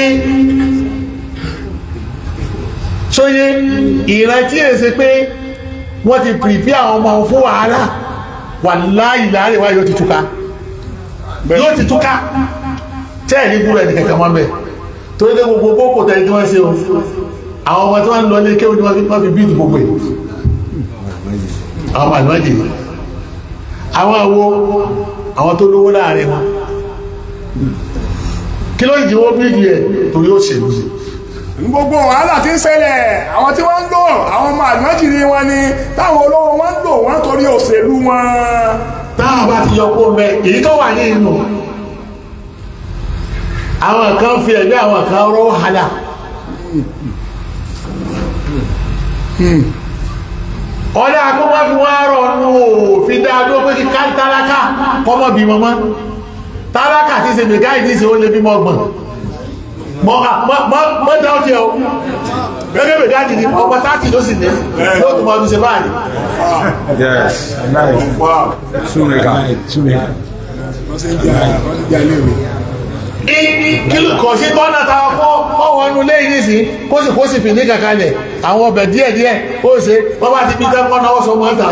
ṣóyé ìrántí èsẹ pé wọ́n ti pìrìpí àwọn ọmọ fún wàhálà wà láì láàrin wáyé yóò ti túká tẹ́ẹ̀ ní gúrẹ̀ ní kẹ̀kẹ́ mọ́ mẹ́ tó ní gbogbo gbogbo tẹ́lẹ̀ tí wọ́n ṣe o àwọn ọmọ tí wọ́n lọ lé kéwù ní wọ́n fi bí ìdìbò pé àwọn àlùmájì àwọn àwo àwọn tó lówó láàrin wọn kí ló ìdíwó bí ìdí ẹ̀ torí ó ṣèlú gbogbo wàhálà tí ń ṣẹlẹ̀ àwọn tí wọ́n ń lò àwọn ọmọ àlùmájìrì wọn ni táwọn olówó wọn ń lò wọ́n torí òṣèlú wọn táwọn bá ti yọ kó mẹ́ èyí tó wà ní inú àwọn kan fi ẹ̀mí àwọn kan rọ́ hàlà ọ̀dá àkọ́kọ́ fi wọ́n rọ̀ nù òfin dáadó pé kí ká tálákà kọ́mọ̀ bí mọ́mọ́ tálákà tí ṣe mẹ́gá ìdíṣẹ́ ó lé bí mọ́gbọ̀n mọ́ dáútí ẹ̀ o gẹ́gẹ́ mẹ́gá ìdí ọmọ 30 ló sì ní yóò tún mọ́ ọdún ṣe báyìí kílù kọ̀ sí tọ́nà tàà fọ́wọ́ inú lé ìrísí kó sì fi ní kàkalẹ̀ àwọn ọbẹ̀ díẹ̀díẹ̀ ó ṣe wọ́n bá ti bí tẹ́kọ́ náà sọ mọ́ta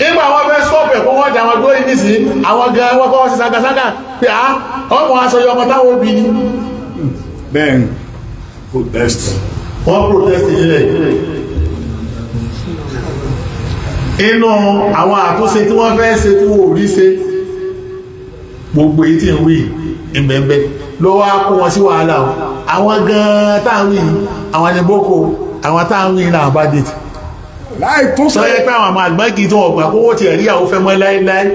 ìgbà wọ́n fẹ́ sọ́pẹ̀ kó wọ́n jà wọn gbórí nísì àwọn gan wọ́n kọ́ sí sàgàsàgà pé à ọmọ aṣọyọ ọmọ táwọn òbí ni bẹ́ẹ̀ni protest wọ́n protest ilẹ̀ inú àwọn àtúnṣe tí wọ́n fẹ́ ṣe tí wọ́n rí ṣe gbogbo èyí tí ń wí ìbẹ̀ẹ̀bẹ̀ ló wá kó wọn sí wàhálà àwọn gan táwí àwọn ní boko àwọn táwí náà bá dìtì láì tún sọ yẹ pé àwọn àmà àgbági tó ọgbà kówó ti ẹ̀rí àwọn fẹ́ mọ́ láíláí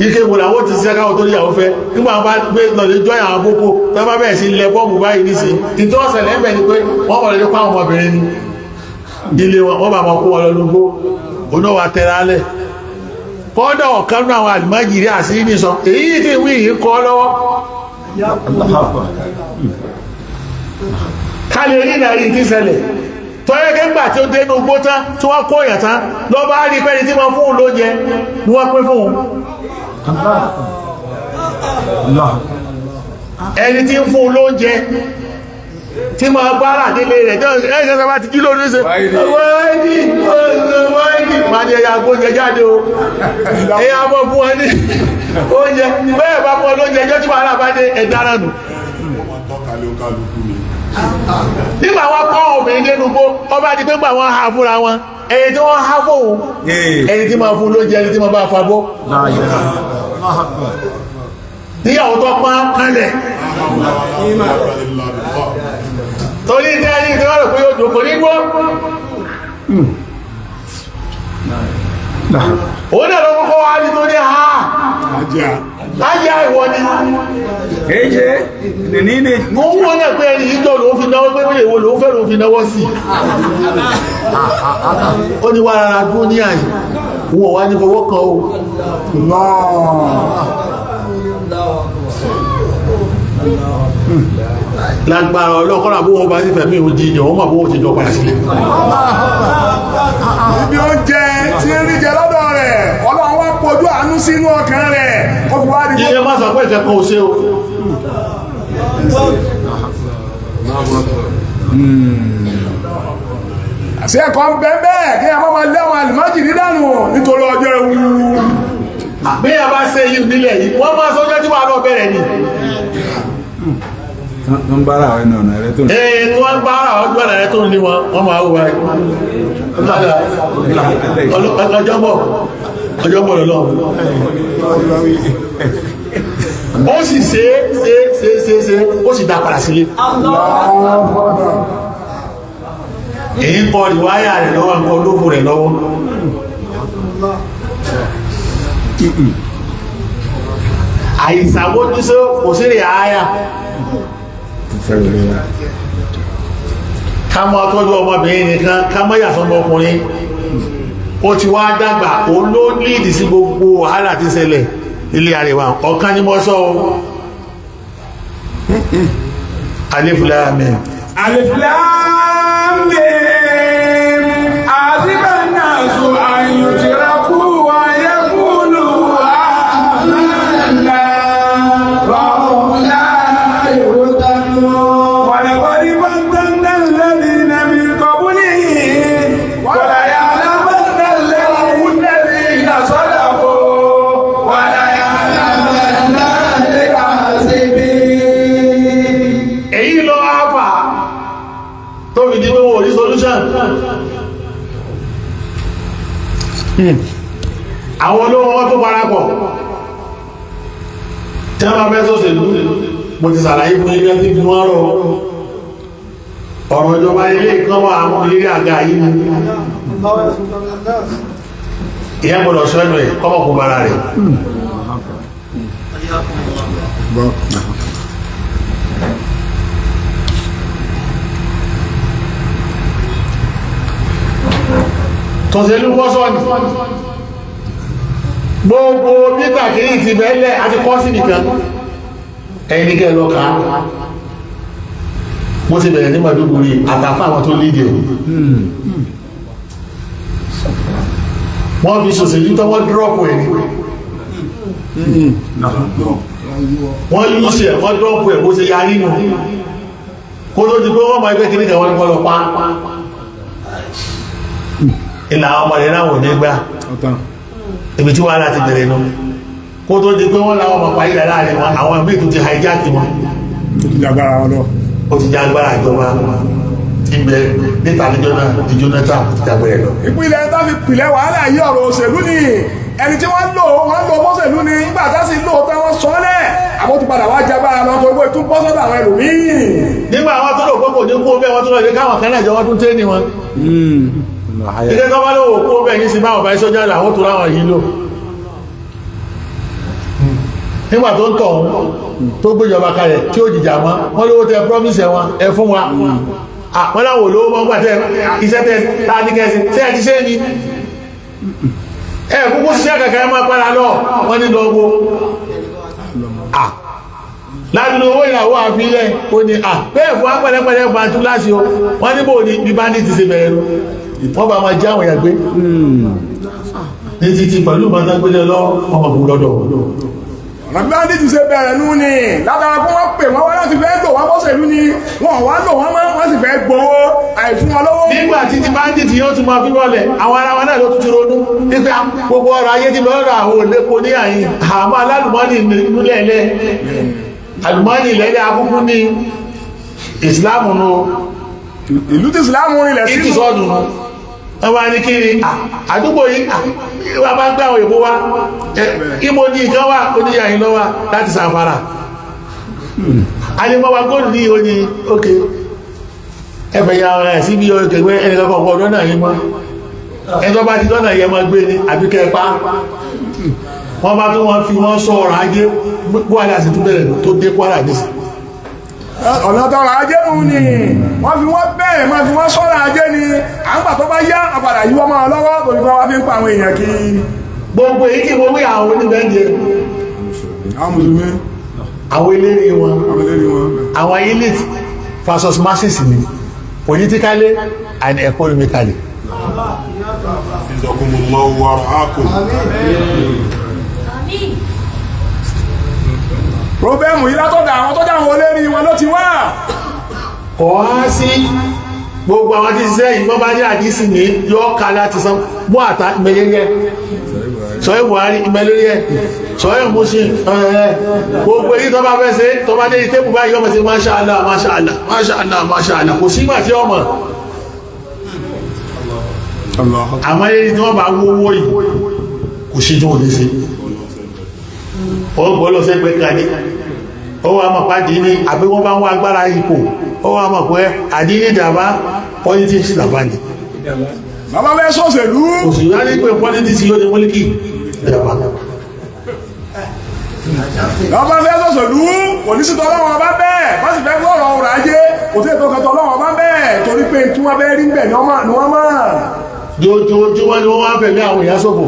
ike gbọ́dọ̀ àwọn ti ṣiṣẹ́ káwọn tó rí àwọn fẹ́ nígbà wọn bá gbé lọ́lẹ̀ jọ àwọn boko tó bá bẹ̀rẹ̀ sí ilẹ̀ bọ́ọ̀mù báyìí ní sí ìtọ́ ọ̀sẹ̀ lẹ́bẹ̀ ni pé wọ́n bọ̀ lójú pàwọn ọmọbìnrin ní ilé wọn bá mọ́ kó wọn lọ́lọ́gbó onáwà tẹ́ra alẹ́ kọ́dọ̀ ọ̀kan náà àwọn àlùmájìrí àṣírí ní sọ èyí tí wí yìí kọ́ lọ́wọ́ ká lè rí ìrìn tí ṣẹlẹ̀ tọ́yẹ́gẹ́ gbà tí ó dé inú gbó tán tí wọ́n kó èèyàn tán lọ bá rí pẹ́ni tí wọ́n fún lóúnjẹ ní wọ́n pín fún ẹni tí ń fún lóúnjẹ tí ma gbára nílé rẹ̀ ẹ̀ṣẹ́ sábà ti jí lórí ṣe wáìdì máa ní ẹ̀yà gbóúnjẹ jáde o ẹ̀yà mọ́ fún ẹni oúnjẹ bẹ́ẹ̀ bá fún olóúnjẹ jọ́ tí wà lábá dé ẹ̀dára nù nígbà wọn kọ́ obìnrin nínú gbó ọba di pé gbà wọn ha fúnra wọn ẹni tí wọ́n há fóun ẹni tí ma fún lóúnjẹ ẹni tí ma bá fagbó níyàwó tó pán kálẹ̀ torí ní ẹni tí wọ́n rẹ̀ pé yóò dùn kò ní gbọ́ òun náà ló kọ́kọ́ wá ní tó ní ha ajá ìwọ ni èyí nìní mo ń wọ́n náà pé ẹni ìjọ lòun fi náwó pé èwo lòun fẹ́ lòun fi náwó sí ó ní wá rárá dúró ní àyè wọn wá ní fọwọ́ kan o lágbára ọlọ́kọ́nà bó wọn bá sí fẹ̀mí òjì ìyàn wọ́n mọ̀ bó wọ́n ti jọ padà sílẹ̀ ibi oúnjẹ tí ń rí jẹ lọ́dọ̀ rẹ̀ ọlọ́run wá pọ̀jú àánú sínú ọkàn rẹ̀ ó fi wá rí ilé má sọ pé ìkẹ́kọ̀ọ́ ò ṣe o àṣẹ ẹ̀kọ́ ń bẹ́ bẹ́ẹ̀ kí a máa lé àwọn àlùmájìrí dànù nítorí ọjọ́ ewu bí a bá ṣe yìí nílẹ̀ yìí wọ́n máa sọ́jọ́ tí wà náà bẹ̀rẹ̀ ni tó ń bára àwọn ọ̀nà rẹ̀ tó ń ee tí wọ́n bá ara ọjọ́ rẹ̀ tó ń ní wọ́n máa wúwa ọjọ́bọ̀ lọ́wọ́ ó sì ṣe ó sì dá padà sílé èyí kọ́ ìwáyà rẹ̀ lọ́wọ́ nǹkan olóògùn rẹ̀ lọ́wọ́ àìsàmójúsó kò sí rẹ̀ àáyà ká mọ́ tọ́jú ọmọbìnrin nìkan ká mọ́ yàsọ́mọ́ ọkùnrin ó ti wá dàgbà ó ló líìdì sí gbogbo wàhálà tí ṣẹlẹ̀ ilé àríwá ọ̀kan ní mọ́sọ́ Alif Lam Mim Alif Lam Mim àzíbà náà sọ àyùtìrakú wa yaqulu àmàlà rọ̀ọ̀lá yòótánú wàlẹ̀wọ́dí bọ́ntánná lẹ́dínà min qablihim wàlá ya'lamanna alladhina sadaqu wàlá ya'lamanna al-kadhibin. èyí lọ áfà tó fi di pé wọ́n rí solution àwọn olówó wọ́n tó parapọ̀ tí a máa fẹ́ sọ́sẹ̀lú mo ti sàlàyé fún ilé tí fi wọ́n rọ ọ̀rọ̀ ìjọba ilé ìkánwà àwọn ilé àga yìí ni ìyẹn gbọ́dọ̀ sọ́ẹ̀nù ẹ̀ kọ́mọ̀kún bara rẹ̀ tọ̀sẹ̀lú wọ́sọ́ ni gbogbo mítà kìí ti bẹ́ẹ̀lẹ̀ àti kọ́sì nìkan ẹni kẹ́ lọ ká mo ti bẹ̀rẹ̀ ní Maiduguri àtàfà àwọn tó lídìí wọ́n fi ṣòṣèlú tọ́wọ́ dúrọ́pù ẹni wọ́n lúṣì ẹ̀ wọ́n dúrọ́pù ẹ̀ bó ṣe yarí nù kó tó di pé wọ́n máa gbé kí ní kẹwọ́n ní kọlọ pa ìlà àwọn ọmọdé náà wò ní gbá ibi tí wọ́n láti bẹ̀rẹ̀ nù kó tó di pé wọ́n láwọn ọmọ pa ilẹ̀ láàrin wọn àwọn ẹ̀mí tó ti hijack wọn ó ti jágbára ìjọba tí ń bẹ níta ní Jonathan ti jágbẹ̀rẹ̀ lọ. ìpìlẹ̀ tó fi pìlẹ̀ wàhálà yí ọ̀rọ̀ òṣèlú ni ẹni tí wọ́n lò bọ́sẹ̀lú ni nígbà tá sì lò tán wọ́n sọ́lẹ̀ àbó ti padà wá jágbára lọ tó gbé tún bọ́sọ̀dọ̀ àwọn ẹlòmíì. nígbà àwọn tó lò pé kò ní kó bẹ́ẹ̀ wọ́n tó lọ ilé káwọn kan náà jọ wọ́n tún tẹ́ ni wọn. ilé tó bá lówó kó bẹ́ẹ̀ ní sí báwọn bá sọ́jà làwọn tó láwọn yìí lò. nígbà tó ń tọ̀ tó gbéjọba kalẹ̀ tí ó jìjà mọ́ wọ́n lówó tẹ promise wọn ẹ fún wa wọ́n láwọn olówó mọ́ gbàtẹ́ iṣẹ́ tẹ́ ta ní kẹsì tẹ́ ẹ ti ṣe ni ẹ kúkú ṣiṣẹ́ kẹ̀kẹ́ máa padà lọ wọ́n ní lọ́gbó lábínú owó ìyàwó àfilẹ̀ ó ní bẹ́ẹ̀ fún apẹ́lẹ́pẹ́lẹ́ fún àtúláṣí o wọ́n ní bò ní bíbá ní ti ṣe bẹ̀rẹ̀ wọ́n bá máa jáwọn ìyàgbé ní títí pẹ̀lú ìbátagbélé lọ ọmọ bù lọ́dọ̀ ọ̀nàbíláńdì ti ṣe bẹ̀rẹ̀ nú ni látara kó wọ́n pè wọ́n láti fẹ́ lò wọ́n bọ́sẹ̀lú ni wọ́n wá lò wọ́n mọ́ wọ́n sì fẹ́ gbowó àìfún wọn lọ́wọ́. nígbà títí báńdìtì yóò tún máa fi rọlẹ̀ àwọn ará wọn náà ló tún ti ronú nípa gbogbo ọrọ̀ ayé ti lọ́rọ̀ àwọn òlépo ní àyín àmọ́ alálùmọ́nì nílẹ̀ ilẹ̀ àlùmọ́nì ilẹ̀ akúkú ní ìsìláàmù nù ìlú tí ìsìláàmù ilẹ̀ sí ìtìsọ́dù nù wọ́n wá ní kí ni àdúgbò yìí wọ́n bá gbá òyìnbó wá ìmò ní ìkan wà oníyàyìn lọ́wà láti Zamfara alìmọ́wà góòlù ní oní òkè ẹfẹ̀ ya ọ̀rẹ́ sí bí ọkẹ̀gbẹ́ ẹnìkankan ọ̀dọ́ náà yí mọ́ ẹjọ́ bá ti tọ́nà yẹ mọ́ gbé ní àbíkẹ́ pa wọ́n bá tún wọ́n fi wọ́n sọ ọ̀rọ̀ ajé Kwara sí tún bẹ̀rẹ̀ tó dé Kwara nísì ọ̀nà tọrọ ajé mú ni wọ́n fi wọ́n bẹ́ẹ̀ máa fi wọ́n sọ́rọ̀ ajé ni àgbà tó bá yá àpàdà yíwọ́ máa lọ́wọ́ torí pé wọ́n fi ń pa àwọn èèyàn kí gbogbo èyí kí wọ́n wí àwọn oníbẹ̀ẹ́dẹ̀ àwọn mùsùlùmí àwọn eléré wọn àwọn elite versus masses ni politically and economically. Rọ́bẹ̀mù yìí látọ̀dà àwọn tó dáwọn olérí wọn ló ti wá. Kọ̀ á sí gbogbo àwọn tí ṣiṣẹ́ ìgbọ́n bá ní àdísì ní yọ́ ká láti san mú àtà ìmẹ̀lẹ́rẹ́ sọ́yẹ́ Buhari ìmẹ̀lẹ́rẹ́ sọ́yẹ́ Muslim gbogbo èyí tó bá fẹ́ ṣe tó bá dé ìtẹ́bù báyìí ọmọ sí Masha Allah Masha Allah Masha Allah Masha Allah kò sí màtí ọmọ àmọ́ èyí tí wọ́n bá wówó yìí kò sí tó lè ṣe ó gbọ́ lọ sẹ́gbẹ́ kan ní ó wá mọ̀ pàdé ní àbí wọ́n bá ń wá agbára ipò ó wá mọ̀ pé àdínní ìjàmbá politics làbá ní bàbá fẹ́ sọ̀sẹ̀lú òṣèlú á ní pé politics yóò ní mọ́líkì ìjàmbá bàbá fẹ́ sọ̀sẹ̀lú kò ní sí tọ́lọ́wọ́ bá bẹ́ẹ̀ wọ́n sì fẹ́ gbọ́rọ̀ ọrọ̀ ajé kò sí ètò kan tọ́lọ́wọ́ bá bẹ́ẹ̀ torí pé tí wọ́n fẹ́ rí bẹ̀ ni wọ́n mọ̀ jojoojúmọ́ ni wọ́n wá fẹ̀mí àwọn èèyàn ṣòfò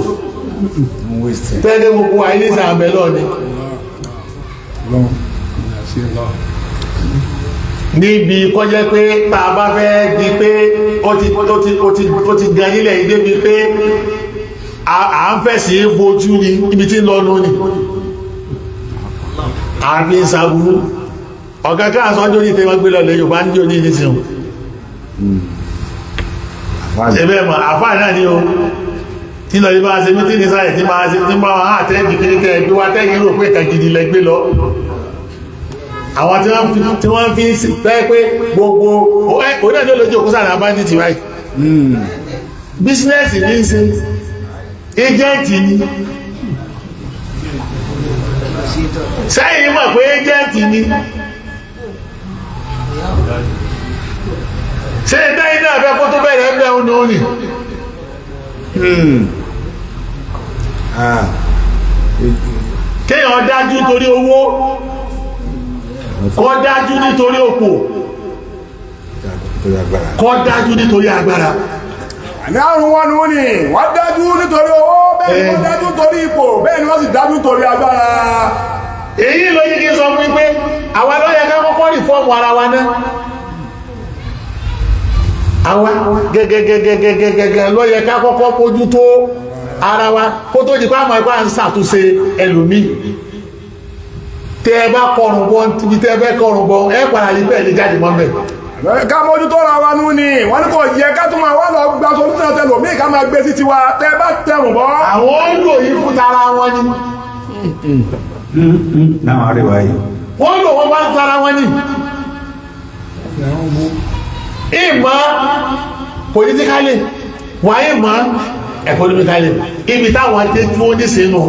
tẹ́lẹ̀ gbogbo àìní ìsàmẹ́ lọ ni níbi kọjẹ́ pé tá a bá fẹ́ di pé ó ti gan nílẹ̀ ìdé bí pé à ń fẹ́ sí bojú ní ibi tí lọ́nà ní àfi ìsàbúrú ọ̀gá káà sọ́jọ́ ní tẹ́wọ́n gbé lọ́lẹ̀ Yorùbá ní jò ní ìnísìn ẹ̀bẹ̀ mọ̀ àfáà náà ni o tí lọ ibá ṣe mítí ní sáyẹ̀ tí máa ṣe tí máa hàn àtẹ́jì kí ní tẹ́ ẹgbẹ́ wá tẹ́yìn rò pé kàgidi lẹ́gbẹ́ lọ àwọn tí wọ́n fi tẹ́ pé gbogbo onídàájọ́ lójú òkú sáà bá ní ti wáyé bísínẹ́sì ní ṣe ẹjẹ́ǹtì ni sẹ́yìn mọ̀ pé ẹjẹ́ǹtì ni ṣe tẹ́yìn náà fẹ́ kó tó bẹ̀rẹ̀ ẹgbẹ́ òun ní kéèyàn kéèyàn dájú torí owó kó dájú nítorí òpò kó dájú nítorí agbára. àní àrùn wọn ni wọ́n ní wọ́n dájú nítorí owó bẹ́ẹ̀ ni wọ́n dájú nítorí ipò bẹ́ẹ̀ ni wọ́n sì dájú nítorí agbára. èyí ló yẹ kí n sọ fún mi pé àwa ló yẹ ká kọ́kọ́ rí fọ́ọ̀mù ara wa náà. àwa gẹ́gẹ́gẹ́gẹ́gẹ́gẹ́ ló yẹ ká kọ́kọ́ fojú tó ara wa kó tó di pé àmọ́ ẹgbẹ́ à ń ṣàtúnṣe ẹlòmíì. tẹ́ ẹ bá kọrùn bọ́ níbi tẹ́ ẹ fẹ́ kọrùn bọ́ ẹ padà yí bẹ́ẹ̀ ní jáde mọ́ bẹ́ẹ̀. ká mójútó ra wa nú ni wọ́n ní kò yẹ ká tún máa wá lọ gba solúsàn tẹlòmíì ká máa gbé sí tiwa tẹ́ ẹ bá tẹrùn bọ́. àwọn ń lò yí fún tara wọn ni. náà àríwá yìí. wọ́n lò wọ́n bá ń tara wọn ni. ìmọ̀ politically wà ìmọ̀ economically ibi táwọn dé tí wọ́n ní sínú.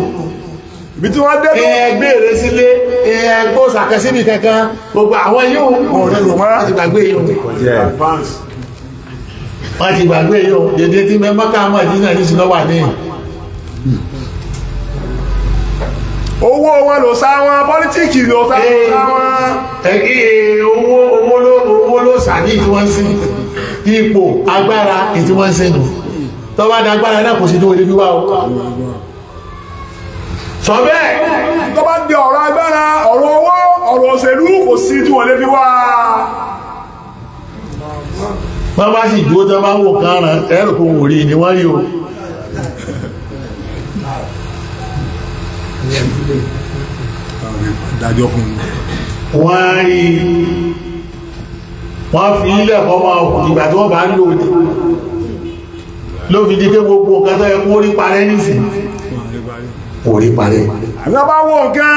ibi tí wọ́n dé tó. ẹgbẹ́ rẹ̀ sílé ẹgbẹ́ òsàkẹ́síbì kankan gbogbo àwọn yóò wọ́n ti gbàgbé yóò. wọ́n ti gbàgbé yóò dédé tí mẹ́mọ́ ká mọ̀ ìdí náà ní sinú wà ní. owó wọn ló sá wọn pọ́lítíìkì ló sá wọn. owó ló sà ní tí wọ́n ń sìn ipò agbára tí wọ́n ń sìn nù tó bá dágbára náà kò sí tó wọlé wíwá o. sọ bẹ́ẹ̀ tó bá di ọ̀rọ̀ agbára ọ̀rọ̀ owó ọ̀rọ̀ òṣèlú kò sí tí wọ́n lè fi wá. wọ́n bá sì dúró tó bá wò kán rán ẹ̀rù kò wò rí ni wọ́n rí o. wọ́n rí wọ́n fi ilẹ̀ kọ́ máa hù ìgbà tí wọ́n bá ń lò ní ló fi di pé gbogbo nǹkan tó yẹ kó rí parẹ́ nísìn orí parẹ́. àwọn bá wọ nǹkan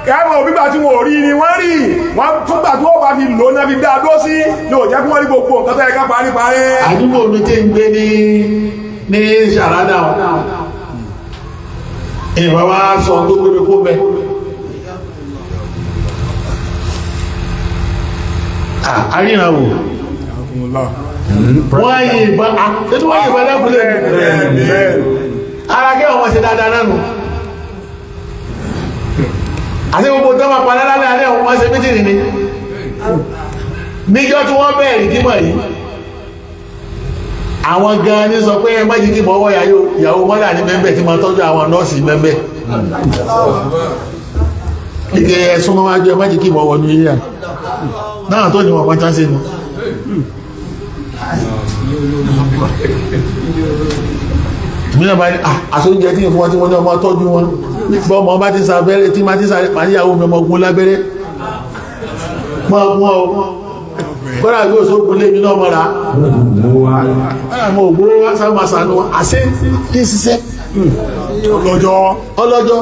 kẹ́mọ̀ bíbá tí wọ́n rí ni wọ́n rí wọ́n fúngbà tí wọ́n bá fi lò náà fi dá dó sí ní òjẹ́ kí wọ́n rí gbogbo nǹkan tó yẹ ká parí parẹ́. àdúgbò mi tí ń gbé ní sàrádà ìwà wa sọ tó gbé kó bẹ. àríran wò wọ́n yìí ìbọn àtẹ́tí wọ́n yìí ìbọn lẹ́kùnlẹ̀ ara kí wọ́n ṣe dáadáa náà nù àti gbogbo tó máa padà lálẹ́ alẹ́ wọ́n ṣe mítìrì ni níjọ́ tí wọ́n bẹ̀rẹ̀ ìdímọ̀ yìí àwọn gan ní sọ pé májì kí mọ́wọ́ ìyàwó mọ́dà ní mẹ́mbẹ̀ tí máa tọ́jú àwọn nọ́ọ̀sì mẹ́mbẹ̀ ìgbẹ̀ ẹ̀sùn mọ́ máa jẹ́ májì kí mọ́wọ́ ní yíyà náà tó ní wọ́n pátá sí ni mìíràn bá ní àṣóúnjẹ tí ìfún wọn tí wọ́n ní ọmọ tọ́jú wọn bọ́ ọmọ bá ti sàbẹ́rẹ́ tí máa ti sàríyàwó mi ọmọ ogun lábẹ́rẹ́ mọ́ ọmọ kọ́nà yóò sókun lé mi náà mọ́ra ọmọ ògbó sáàmàsánú àṣẹ kí ṣiṣẹ́ ọlọ́jọ́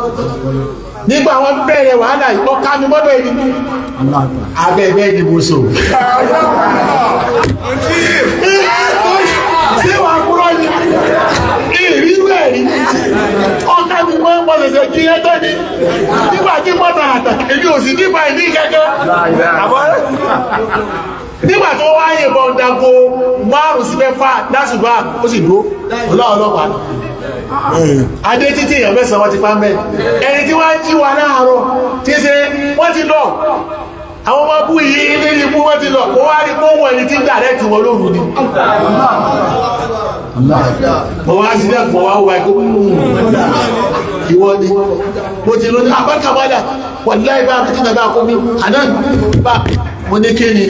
nígbà wọn bẹ̀rẹ̀ wàhálà ìkọ́ká mi mọ́bẹ̀ ní abẹ́ẹ̀bẹ́ ìdìbò so sí wà kúrò ní ìrírú ẹ̀rí ọ̀ká mi mọ́ pọ̀lẹ̀sẹ̀ kí ẹ́ tọ́ ní nígbà tí mọ́ tààtà èmi ò sì nípa ìní kẹ́kẹ́ nígbà tó wáyé bọ́ dago 5 sí 6 lásùgbà ó sì dúró ọlọ́ọ̀lọ́pàá adé títí èèyàn mẹ́sàn wọ́n ti pa mẹ́ ẹni tí wọ́n jí wa láàárọ̀ tí ṣe wọ́n ti lọ àwọn ọmọ bú yìí ilé ìbú wọ́n ti lọ kó wá rí kó wọ́n ẹni tí dàrẹ́tì wọn lóru ni mo wá sí lẹ́gbọ̀n wá wá ikú ìwọ ni mo ti lọ ní abákàbádà wà láì bá àbítí nàbà kó mi àná bá mo ní kí ni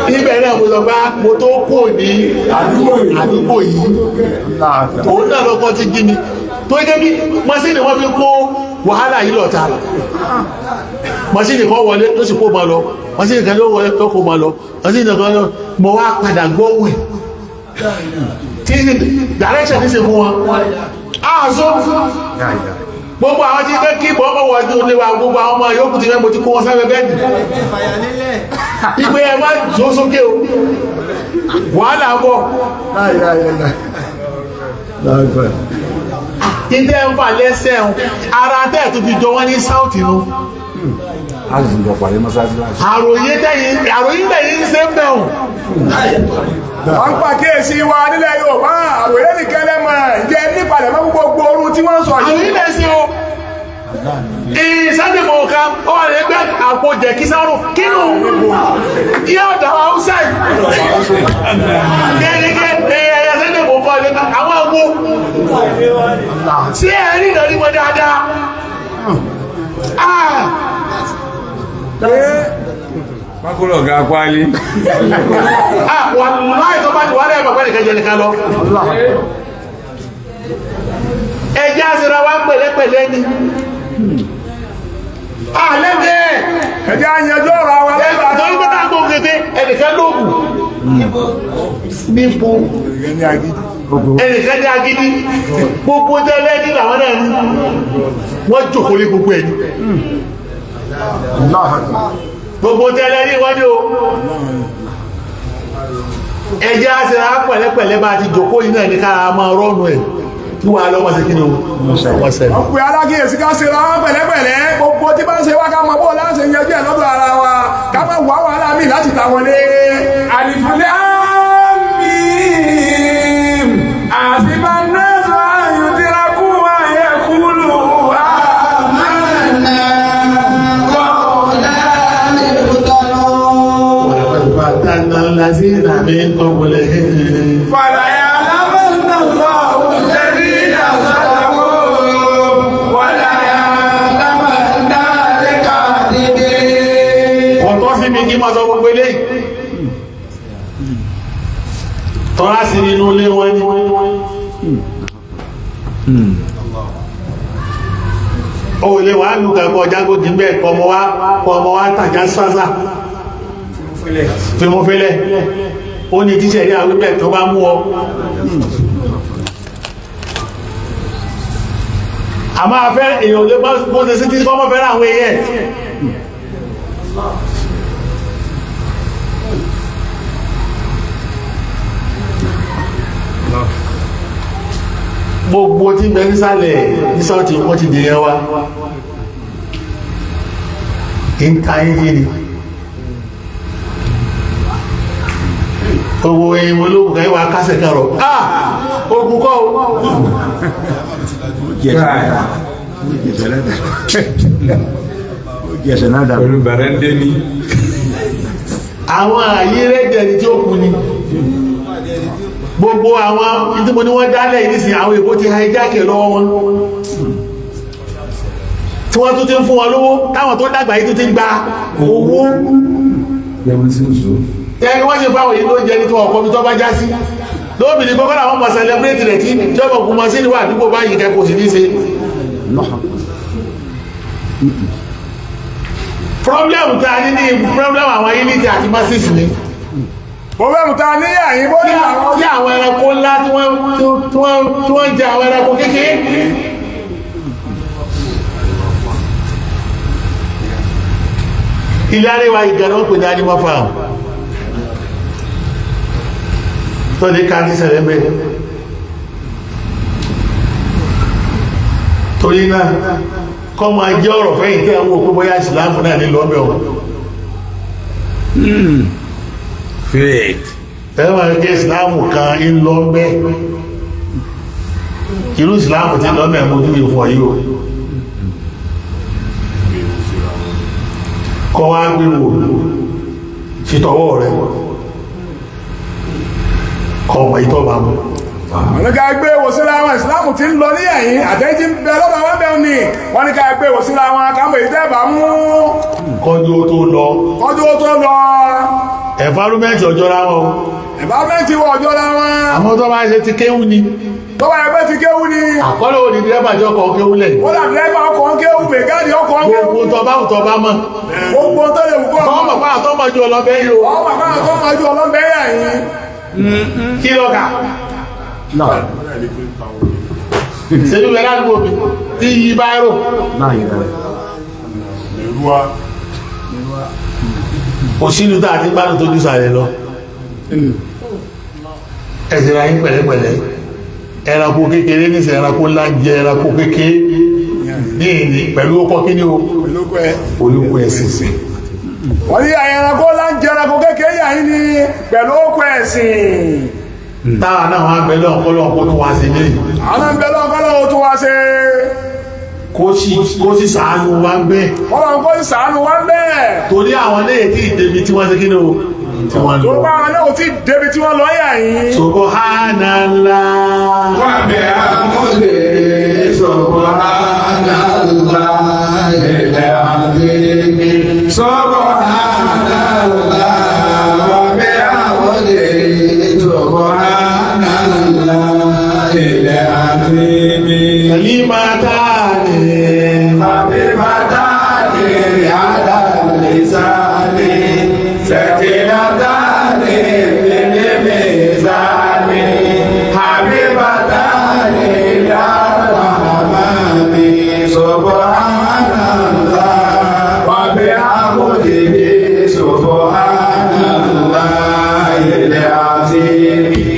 ibẹ̀ náà mo lọ bá mo tó kò ní àdúgbò yìí òun náà lọ́kọ́ ti jí mi tó jẹ́ bí masini wọ́n fi kó wàhálà yìí lọ́ta masini kan wọlé ló sì kó ma lọ masini kan ló wọlé tó kó ma lọ masini kan lọ mọ wá padà gbọ́wẹ̀ tí direction ní ṣe fún wọn ààzó gbogbo àwọn tí fẹ́ kí bọ́ ọwọ́ ọdún léwà gbogbo àwọn ọmọ yóò kù ti mẹ́mọ̀ tí kó wọn sáfẹ́ bẹ́ẹ̀dì ìgbé ẹ má jọ sókè o wàhálà bọ̀ ìdẹ́ ń fà lẹ́sẹ̀ ara tẹ́ tó fi jọ wọ́n ní south inú a sì jọ pàdé mọ́sáàsì láti. àròyé tẹ̀yìn ṣe ń bẹ̀rù. wọ́n pa kéèsì wa nílẹ̀ Yorùbá àròyé nìkan lẹ́mọ̀ jẹ́ nípalẹ̀ mọ́ gbogbo orun tí wọ́n sọ yìí. àròyé lẹ̀ sí o. Sunday mọ̀ọ́ká ó wà lè gbé àpò jẹ̀ kí sáró kínú yẹ́ ọ̀dà haúsá yìí. gẹ́gẹ́ ẹ̀yà Sunday mọ̀ọ́ká lè gbé àwọn àgbo sí ẹ̀rí ìdọ̀rí wọn dáadáa. Mákúrò ga kwálí. Wà láì tó bá ti wà lẹ́yìn bàbá nìkan jẹ nìkan lọ. Ẹjẹ́ àṣírà wá pẹ̀lẹ́pẹ̀lẹ́ ni. Àlẹ́gbẹ́ ẹjẹ́ àyànjọ́ ọ̀rọ̀ àwọn ẹgbà tó ní pẹ́ta gbogbo kété ẹnìkan lóògùn. Nípo ẹnìkan ní agídí. Gbogbo tẹ́lẹ̀ ní làwọn náà ní. Wọ́n jòkó lé gbogbo ẹni. Gbogbo tẹ́lẹ̀ ní wọ́n ní o. Ẹjẹ́ àṣírà pẹ̀lẹ́pẹ̀lẹ́ bá ti jòkó yìí náà ní kára máa rọ́nu ẹ̀. Tí wà lọ́wọ́ sí kí ni wọ́n sẹ́lẹ̀. ọ̀pẹ́ alákìyèsí ká ṣe láwọn pẹ̀lẹ́pẹ̀lẹ́ gbogbo tí bá ń ṣe wá ká mọ bó láti yanjú ẹ̀ lọ́dọ̀ ara wa ká má wà wàhálà míì láti ta wọlé. Àlìfúnlẹ̀ àmìm àṣìbá náà sọ àyùn tí ra kú ayẹ kúlù àmàna wọ́ọ̀lá Fàtànà lásìnà mi kọ̀wọ̀lẹ̀ fàlàyà alábẹ́sẹ̀ lọ́wọ́ lẹ́rí àṣàlàwò wọ́láyà lámàdá lẹ́kà níbi. ọ̀tọ́ sí mi kí máa sọ gbogbo ilé tọ́lá sí nínú ilé wọn ni ó lè wà lù kẹ́kọ̀ọ́ jágódì bẹ́ẹ̀ kọmọ wá tàjá sásà fímúfílẹ̀ ó ní tíṣẹ̀ ní àwíbẹ̀ tó bá mú ọ a máa fẹ́ èèyàn lè bó ṣe sí tí kọ́mọ́ fẹ́ràn àwọn èèyàn gbogbo tí bẹ nísàlẹ̀ nísàlẹ̀ tí wọ́n ti dèyàn wá ń ta yíyí ni owó ẹ̀yìn olóògùn kan wá kásẹ̀ kan rọ̀ ogun kọ́ Pẹ̀lú bẹ̀rẹ̀ ń dé ní. àwọn àyí rẹ̀jẹ̀ ní tí ó kú ni gbogbo àwọn ìdíbò ní wọ́n dálẹ̀ ìdísìn àwọn èbó ti hijack lọ́wọ́ wọn tí wọ́n tún ti ń fún wọn lówó táwọn tó dàgbà yìí tún ti ń gba owó Yẹ́wọ́n sí ìṣó. tẹ́lẹ̀ wọ́n ṣe fáwọn yìí ló jẹ́ ní tí wọ́n kọ́ mi tó bá já sí lóbìnrin kọ́kọ́ làwọn mọ̀ celebrate rẹ̀ tí jọ́bọ̀ kú mọ́ sí níwà àdúgbò báyìí kẹ́kọ̀ọ́ sí ní ṣe problem ta ní ní problem àwọn unity àti masses ni problem ta ní àyíbó ní àwọn tí àwọn ẹranko ńlá tí wọ́n jẹ àwọn ẹranko kékeré ilé àríwá ìgbẹ̀rẹ̀ wọ́n pè ní animal farm tó ní ká ní sẹ̀rẹ̀mẹ́ torí náà kọ́ máa jẹ́ ọ̀rọ̀ fẹ́yìn tí àwọn òpó bóyá ìsìláàmù náà ní lọ́bẹ̀ ọ̀ Faith. ẹ̀rọ jẹ́ ìsìláàmù kan ń lọ́bẹ̀ irú ìsìláàmù tí lọ́bẹ̀ mú ní ìfọ̀ yìí o kọ́ wá gbíwò fìtọ̀wọ́ rẹ̀ kọ́ ọmọ ìtọ́bà mú wọ́n ní ká gbé wò síra wọn ìsìláàmù tí ń lọ ní ẹ̀yìn àtẹ́jí ń bẹ lọ́dọ̀ wọn bẹ́ẹ̀ ni wọ́n ní ká gbé wò síra wọn kámọ̀ ìdẹ́bà mú kọjú ó tó lọ kọjú ó tó lọ environment ọjọ́ ra wọn environment wọ ọjọ́ la wọn àmọ́ tó bá ṣe ti kéwú ni tó bá ẹgbẹ́ ti kéwú ni àkọ́lẹ̀ òní dírẹ́bà jọ kọ̀ kéwú lẹ̀ ó dà dírẹ́bà ọkọ̀ ń kéwú mẹgáàdì ọkọ̀ ń kéwú gbogbo tọba mọ̀ gbogbo tó lè wù kọ́ ọmọ bá àtọ́mọ̀ ju ọlọ́bẹ̀ yìí o ọmọ bàbá tó máa ju ọlọ́bẹ̀ yà yín kí lọ́kà ṣèlú rẹ̀ láti gbòmí tí yí báírò òṣìlú tàà ti gbádùn tó jùsà rẹ̀ lọ ẹ̀sìn ra yín pẹ̀lẹ́pẹ̀lẹ́ ẹranko kékeré ní ẹranko ńlá jẹ ẹranko kékeré ní ìní pẹ̀lú ọkọ̀ kí ní o olùkọ́ ẹ̀sìn. wọ́n ní ẹranko láńjẹ ẹranko kékeré yà yín ni pẹ̀lú okùn ẹ̀sìn. táwa náà wá bẹ lọ́nkọ́lọ́ kó tó wá sí ilé. àwọn ń bẹ lọ́nkọ́lọ́ kó tó wá sí. kó sì ṣàánú wa ń bẹ. ọlọ́run kó sì ṣàánú wa ń bẹ. torí àwọn náà tí ìdèbí tí wọ́n ṣe kí ni o tí wọ́n lọ. tó bá àwọn náà tí débi tí wọ́n lọ yà yín. Subhanallah. Wa bihamdihi subhanallahil azim. Subhanallah wa bihamdihi subhanallahil azim. Kalimatani habibatani ala lisani sakinatani fil mizani habibatani ila rahmani subhanallah wa bihamdihi subhanallahil azim.